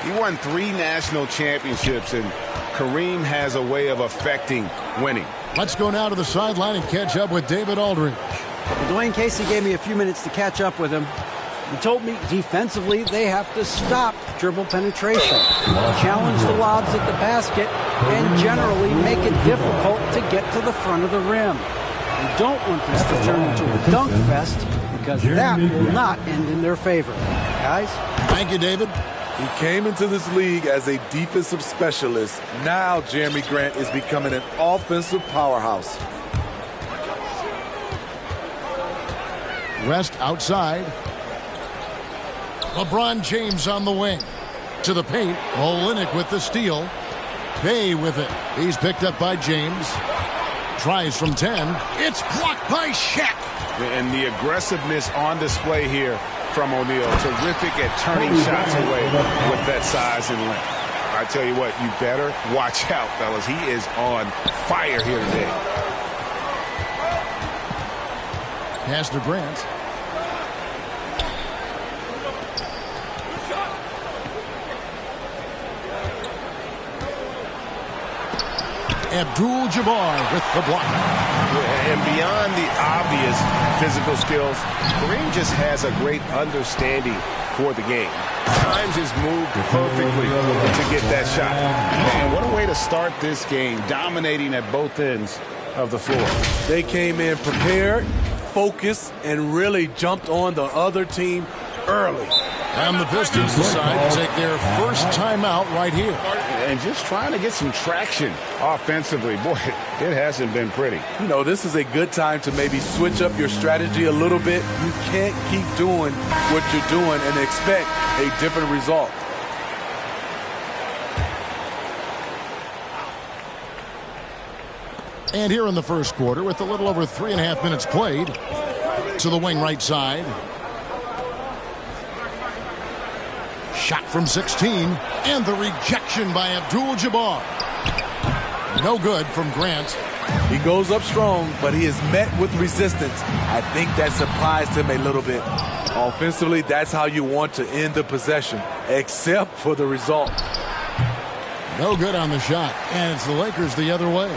He won 3 national championships, and Kareem has a way of affecting winning. Let's go now to the sideline and catch up with David Aldridge. Dwayne Casey gave me a few minutes to catch up with him. He told me defensively they have to stop dribble penetration, challenge the lobs at the basket, and generally make it difficult to get to the front of the rim. You don't want this to turn into a dunk fest, because that will not end in their favor. Guys? Thank you, David. He came into this league as a defensive specialist. Now Jeremy Grant is becoming an offensive powerhouse. West outside. LeBron James on the wing. To the paint. Olynyk with the steal. Bay with it. He's picked up by James. Tries from 10. It's blocked by Shaq. And the aggressiveness on display here from O'Neal. Terrific at turning shots away with that size and length. I tell you what, you better watch out, fellas. He is on fire here today. Pass to Grant. Abdul-Jabbar with the block. And beyond the obvious physical skills, Kareem just has a great understanding for the game. Times his move perfectly to get that shot. And what a way to start this game, dominating at both ends of the floor. They came in prepared, focused, and really jumped on the other team early. And the Pistons decide to take their first timeout right here. And just trying to get some traction offensively. Boy, it hasn't been pretty. You know, this is a good time to maybe switch up your strategy a little bit. You can't keep doing what you're doing and expect a different result. And here in the first quarter, with a little over 3.5 minutes played, to the wing right side. Shot from 16, and the rejection by Abdul-Jabbar. No good from Grant. He goes up strong, but he is met with resistance. I think that surprised him a little bit. Offensively, that's how you want to end the possession, except for the result. No good on the shot, and it's the Lakers the other way.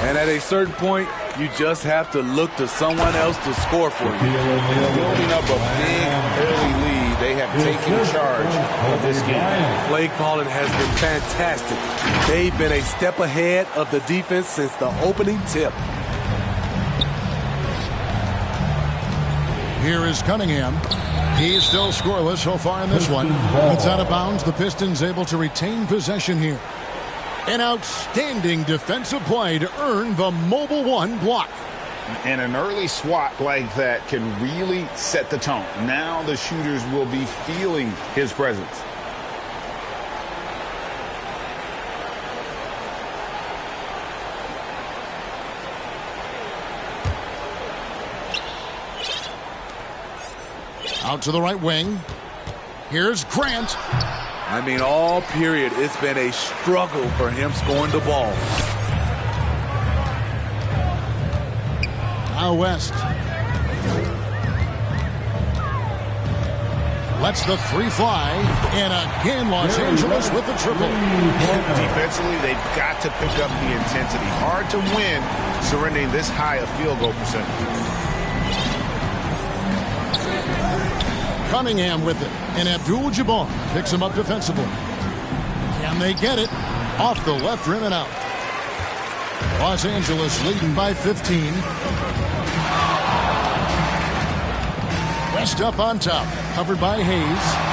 And at a certain point, you just have to look to someone else to score for you. Building up a big early lead. They have taken charge of this game. Play calling has been fantastic. They've been a step ahead of the defense since the opening tip. Here is Cunningham. He's still scoreless so far in this one. It's out of bounds. The Pistons able to retain possession here. An outstanding defensive play to earn the Mobile One block. And an early swat like that can really set the tone. Now the shooters will be feeling his presence. Out to the right wing. Here's Grant. I mean, all period, it's been a struggle for him scoring the ball. Now West. Lets the three fly. And again, Los Angeles with the triple. Defensively, they've got to pick up the intensity. Hard to win surrendering this high a field goal percentage. Cunningham with it. And Abdul-Jabbar picks him up defensively. Can they get it? Off the left rim and out. Los Angeles leading by 15. West up on top, covered by Hayes.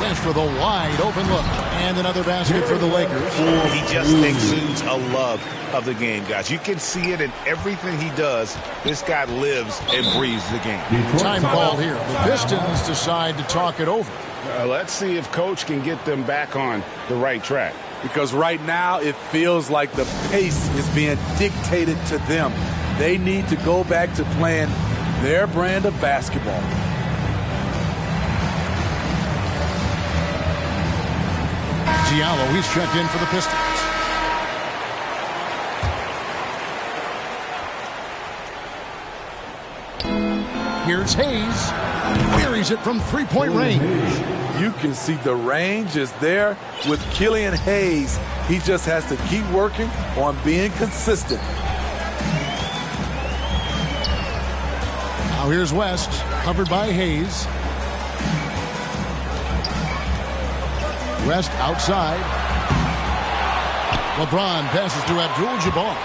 West with a wide open look. And another basket for the Lakers. He just exudes a love of the game, guys. You can see it in everything he does. This guy lives and breathes the game. Time called here. The Pistons decide to talk it over. Let's see if Coach can get them back on the right track. Because right now it feels like the pace is being dictated to them. They need to go back to playing their brand of basketball. Diallo, he's checked in for the Pistons. Here's Hayes. Buries it from three-point range. You can see the range is there with Killian Hayes. He just has to keep working on being consistent. Now here's West, covered by Hayes. West outside. LeBron passes to Abdul-Jabbar.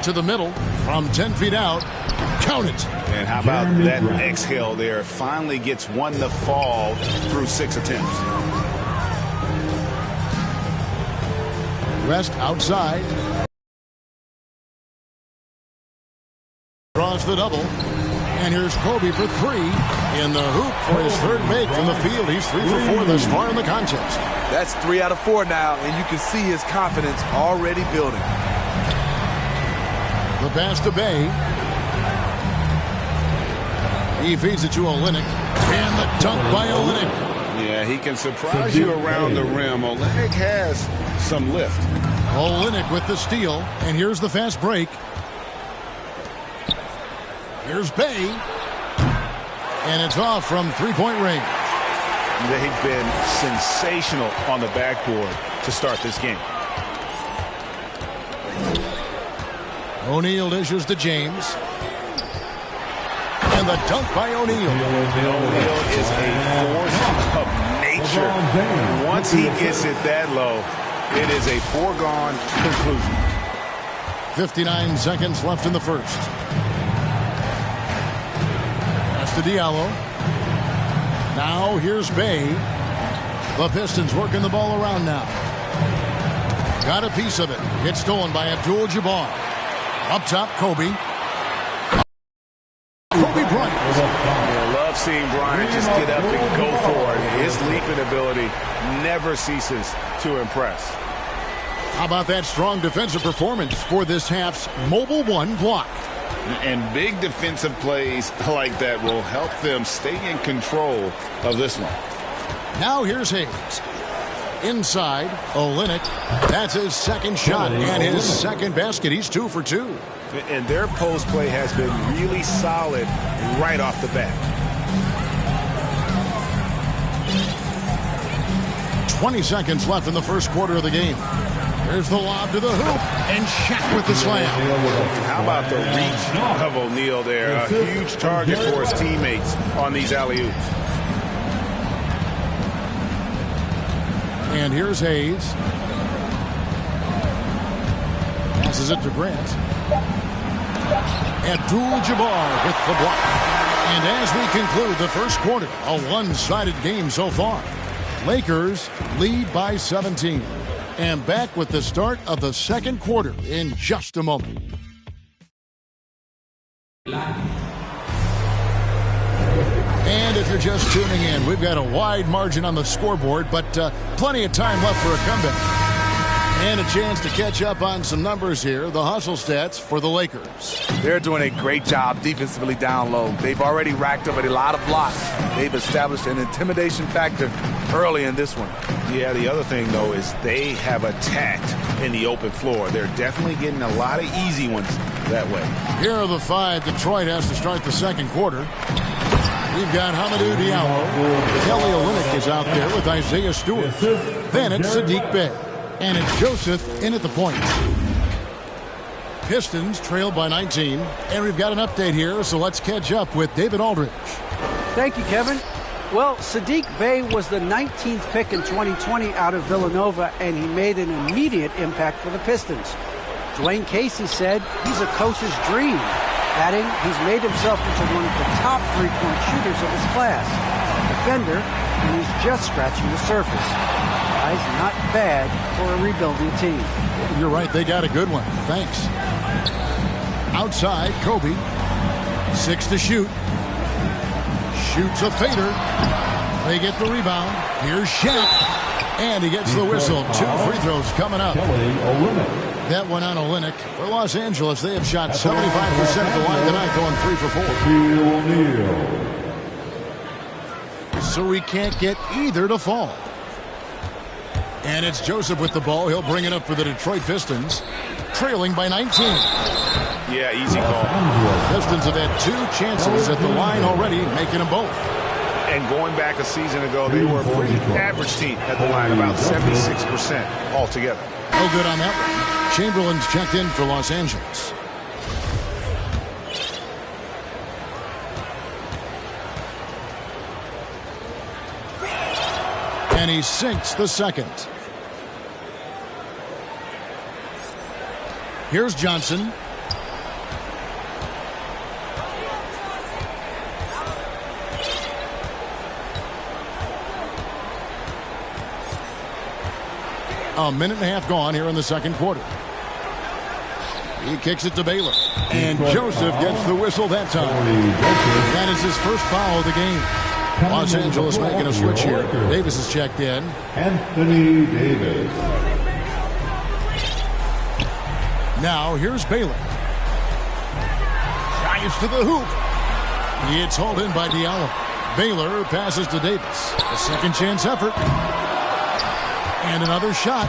To the middle from 10 feet out. Count it. And how about that exhale there? Finally gets one to fall through 6 attempts. West outside. Draws the double. And here's Kobe for three. In the hoop for his third make from the field. He's 3 for 4 thus far in the contest. That's 3 out of 4 now, and you can see his confidence already building. The pass to Bay. He feeds it to Olynyk. And the dunk by Olynyk. Yeah, he can surprise you around the rim. Olynyk has some lift. Olynyk with the steal, and here's the fast break. Here's Bay, and it's off from three-point range. They've been sensational on the backboard to start this game. O'Neal dishes to James. And the dunk by O'Neal. O'Neal is a force of nature. Once he gets it that low, it is a foregone conclusion. 59 seconds left in the first. That's to Diallo. Now here's Bay. The Pistons working the ball around now. Got a piece of it. It's stolen by Abdul-Jabbar. Up top, Kobe. Kobe Bryant. I love seeing Bryant just get up and go for it. His leaping ability never ceases to impress. How about that strong defensive performance for this half's Mobile One block? And big defensive plays like that will help them stay in control of this one. Now here's Hayes. Inside, Olynyk. That's his second shot and his second basket. He's 2 for 2. And their post play has been really solid right off the bat. 20 seconds left in the first quarter of the game. There's the lob to the hoop, and Shaq with the slam. How about the reach of O'Neal there? A huge target for his teammates on these alley-oops. And here's Hayes. Passes it to Grant. Abdul-Jabbar with the block. And as we conclude the first quarter, a one-sided game so far. Lakers lead by 17. And back with the start of the second quarter in just a moment. And if you're just tuning in, we've got a wide margin on the scoreboard, but plenty of time left for a comeback. And a chance to catch up on some numbers here, the hustle stats for the Lakers. They're doing a great job defensively down low. They've already racked up a lot of blocks. They've established an intimidation factor early in this one. Yeah, the other thing, though, is they have attacked in the open floor. They're definitely getting a lot of easy ones that way. Here are the 5 Detroit has to start the second quarter. We've got Hamidou Diallo. Kelly Olynyk is out there with Isaiah Stewart. Then it's Saddiq Bey. And it's Joseph in at the point. Pistons trailed by 19. And we've got an update here, so let's catch up with David Aldridge. Thank you, Kevin. Well, Saddiq Bey was the 19th pick in 2020 out of Villanova, and he made an immediate impact for the Pistons. Dwayne Casey said he's a coach's dream, adding he's made himself into one of the top three-point shooters of his class. Defender, and he's just scratching the surface. Guys, not bad for a rebuilding team. You're right, they got a good one. Thanks. Outside, Kobe. 6 to shoot. Shoots a fader. They get the rebound. Here's Shaq. And he gets the whistle. 2 free throws coming up. That one on Olynyk. For Los Angeles, they have shot 75% of the line tonight, going 3 for 4. So we can't get either to fall. And it's Joseph with the ball. He'll bring it up for the Detroit Pistons, trailing by 19. Yeah, easy call. Pistons have had 2 chances at the line already, making them both. And going back a season ago, they were a pretty average team at the line, about 76% altogether. No good on that one. Chamberlain's checked in for Los Angeles. And he sinks the second. Here's Johnson. A minute and a half gone here in the second quarter. He kicks it to Baylor. And Joseph gets the whistle that time. That is his first foul of the game. Los Angeles making a switch here. Davis is checked in. Anthony Davis. Now here's Baylor. Drives to the hoop. It's hauled in by Diallo. Baylor passes to Davis. A second chance effort. And another shot.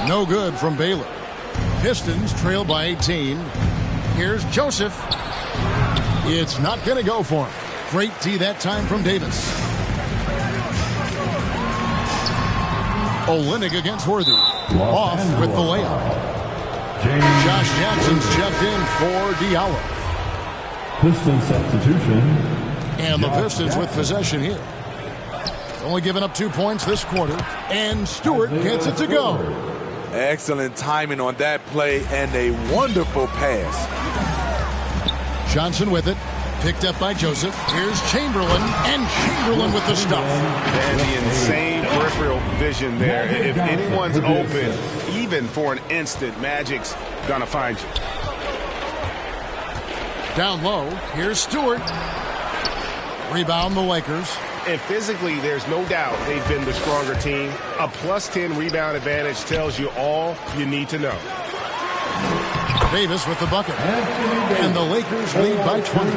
No good from Baylor. Pistons trail by 18. Here's Joseph. It's not going to go for him. Great tee that time from Davis. Olynyk against Worthy. Off with the layup. Josh Jackson's checked in for Diallo. Pistons substitution. And the Pistons with possession here. Only giving up 2 points this quarter. And Stewart gets it to go. Excellent timing on that play and a wonderful pass. Johnson with it. Picked up by Joseph. Here's Chamberlain. And Chamberlain with the stuff. And the insane peripheral vision there. If anyone's open, even for an instant, Magic's going to find you. Down low. Here's Stewart. Rebound the Lakers. And physically, there's no doubt they've been the stronger team. A +10 rebound advantage tells you all you need to know. Davis with the bucket. And the Lakers lead by 20.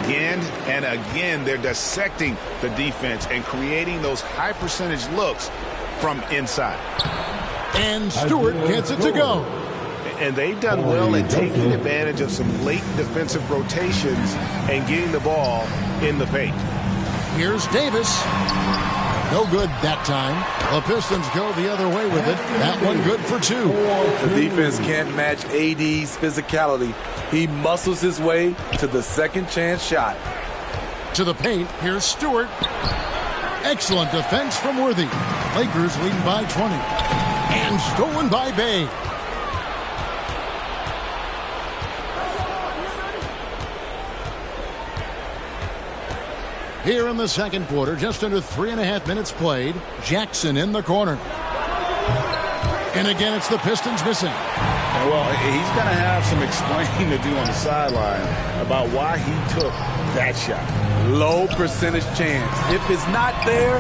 Again and again, they're dissecting the defense and creating those high percentage looks from inside. And Stewart gets it to go. And they've done well at taking advantage of some late defensive rotations and getting the ball in the paint. Here's Davis. No good that time. The Pistons go the other way with it. That one good for 2. The defense can't match AD's physicality. He muscles his way to the second chance shot. To the paint. Here's Stewart. Excellent defense from Worthy. Lakers leading by 20. And stolen by Bay. Here in the second quarter, just under 3.5 minutes played. Jackson in the corner. And again, it's the Pistons missing. Well, he's going to have some explaining to do on the sideline about why he took that shot. Low percentage chance. If it's not there,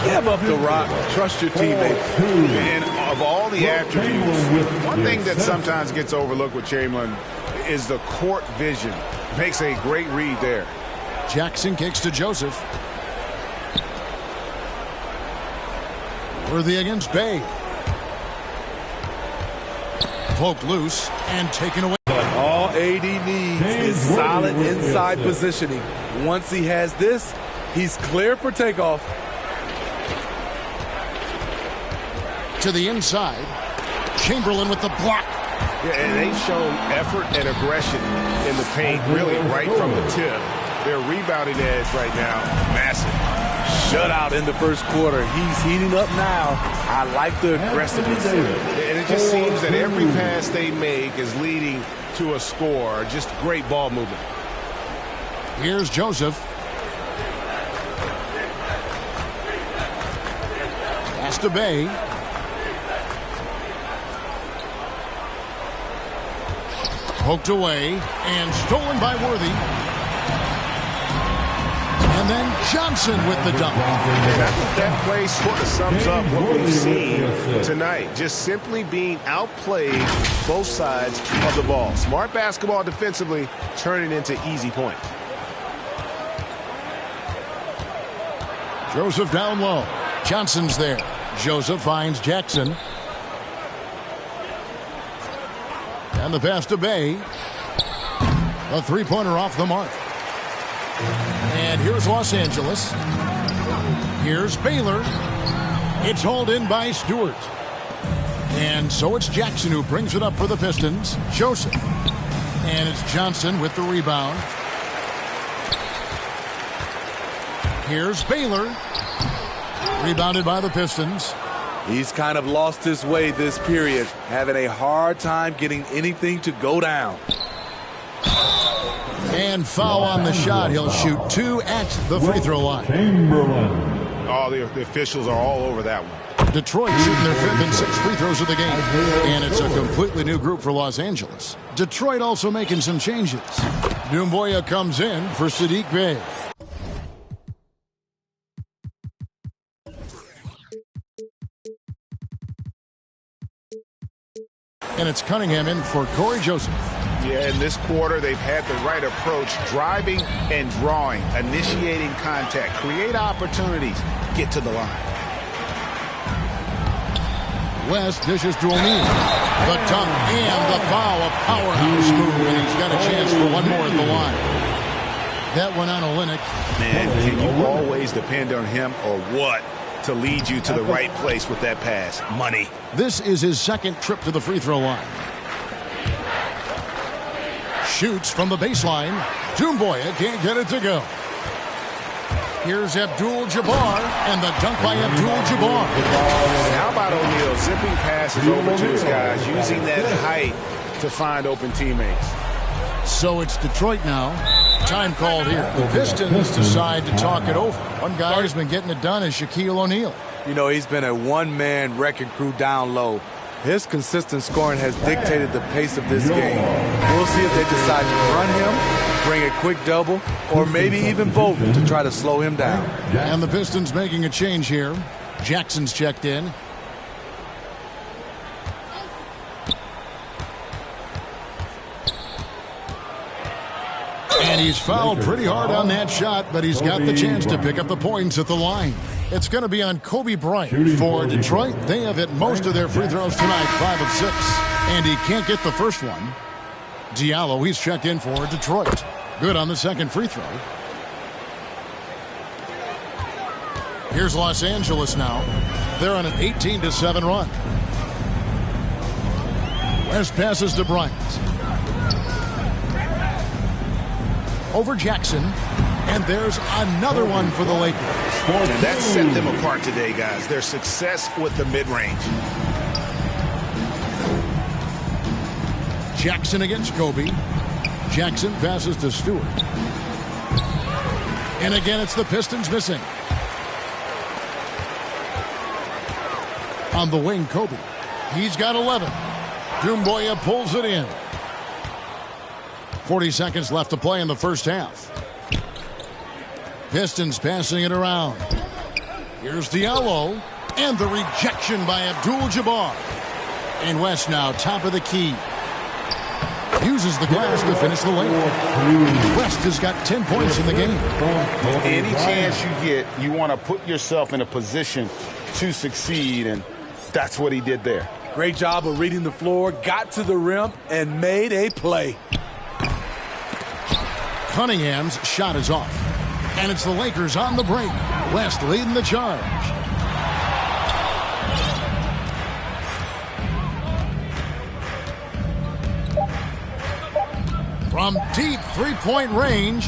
give up the rock. Trust your teammates. And of all the attributes, one thing that sometimes gets overlooked with Chamberlain is the court vision. Makes a great read there. Jackson kicks to Joseph. Worthy against Bay. Poked loose and taken away. All AD needs is solid inside positioning. Once he has this, he's clear for takeoff. To the inside. Chamberlain with the block. Yeah, and they've shown effort and aggression in the paint, really right from the tip. Their rebounding edge right now, massive. Shutout in the first quarter. He's heating up now. I like the aggressiveness. And it just seems that every pass they make is leading to a score. Just great ball movement. Here's Joseph. Pass to Bay. Poked away and stolen by Worthy. And then Johnson with the dunk. And I think that play sort of sums up what we've seen tonight. Just simply being outplayed both sides of the ball. Smart basketball defensively, turning into easy points. Joseph down low. Johnson's there. Joseph finds Jackson. And the pass to Bay. A three-pointer off the mark. And here's Los Angeles. Here's Baylor. It's hauled in by Stewart. And so it's Jackson who brings it up for the Pistons. Joseph. And it's Johnson with the rebound. Here's Baylor. Rebounded by the Pistons. He's kind of lost his way this period, having a hard time getting anything to go down. And foul on the shot. He'll shoot 2 at the free throw line. Chamberlain. Oh, the officials are all over that one. Detroit shooting their 5th and 6th free throws of the game. And it's a completely new group for Los Angeles. Detroit also making some changes. Doumbouya comes in for Sadiq Bey. And it's Cunningham in for Corey Joseph. Yeah, in this quarter, they've had the right approach, driving and drawing, initiating contact, create opportunities, get to the line. West dishes to O'Neal. The dunk and the foul, a powerhouse move, and he's got a chance for one more at the line. That one on Olynyk. Man, can you always depend on him or what to lead you to the right place with that pass? Money. This is his second trip to the free throw line. Shoots from the baseline. Doumbouya can't get it to go. Here's Abdul-Jabbar, and the dunk by Abdul-Jabbar. How about O'Neal zipping passes over to his guys, using that height to find open teammates? So it's Detroit now. Time called here. The Pistons decide to talk it over. One guy who's been getting it done is Shaquille O'Neal. You know, he's been a one-man wrecking crew down low. His consistent scoring has dictated the pace of this game. We'll see if they decide to run him, bring a quick double, or maybe even both to try to slow him down. And the Pistons making a change here. Jackson's checked in. And he's fouled pretty hard on that shot, but he's got the chance to pick up the points at the line. It's going to be on Kobe Bryant for Detroit. They have hit most of their free throws tonight, 5 of 6. And he can't get the first one. Diallo, he's checked in for Detroit. Good on the second free throw. Here's Los Angeles now. They're on an 18-7 run. West passes to Bryant. Over Jackson. And there's another one for the Lakers. And that set them apart today, guys. Their success with the mid-range. Jackson against Kobe. Jackson passes to Stewart. And again, it's the Pistons missing. On the wing, Kobe. He's got 11. Doumbouya pulls it in. 40 seconds left to play in the first half. Pistons passing it around. Here's Diallo. And the rejection by Abdul-Jabbar. And West now top of the key. Uses the glass to finish the lane. West has got 10 points in the game. Any chance you get, you want to put yourself in a position to succeed, and that's what he did there. Great job of reading the floor, got to the rim, and made a play. Cunningham's shot is off. And it's the Lakers on the break. West leading the charge. From deep three-point range.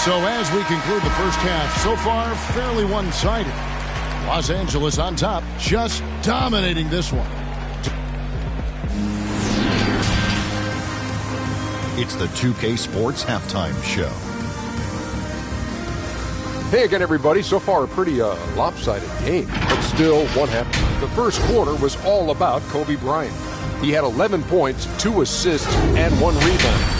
So as we conclude the first half, so far fairly one-sided. Los Angeles on top, just dominating this one. It's the 2K Sports Halftime Show. Hey again, everybody. So far, a pretty lopsided game, but still one half. The first quarter was all about Kobe Bryant. He had 11 points, 2 assists, and 1 rebound.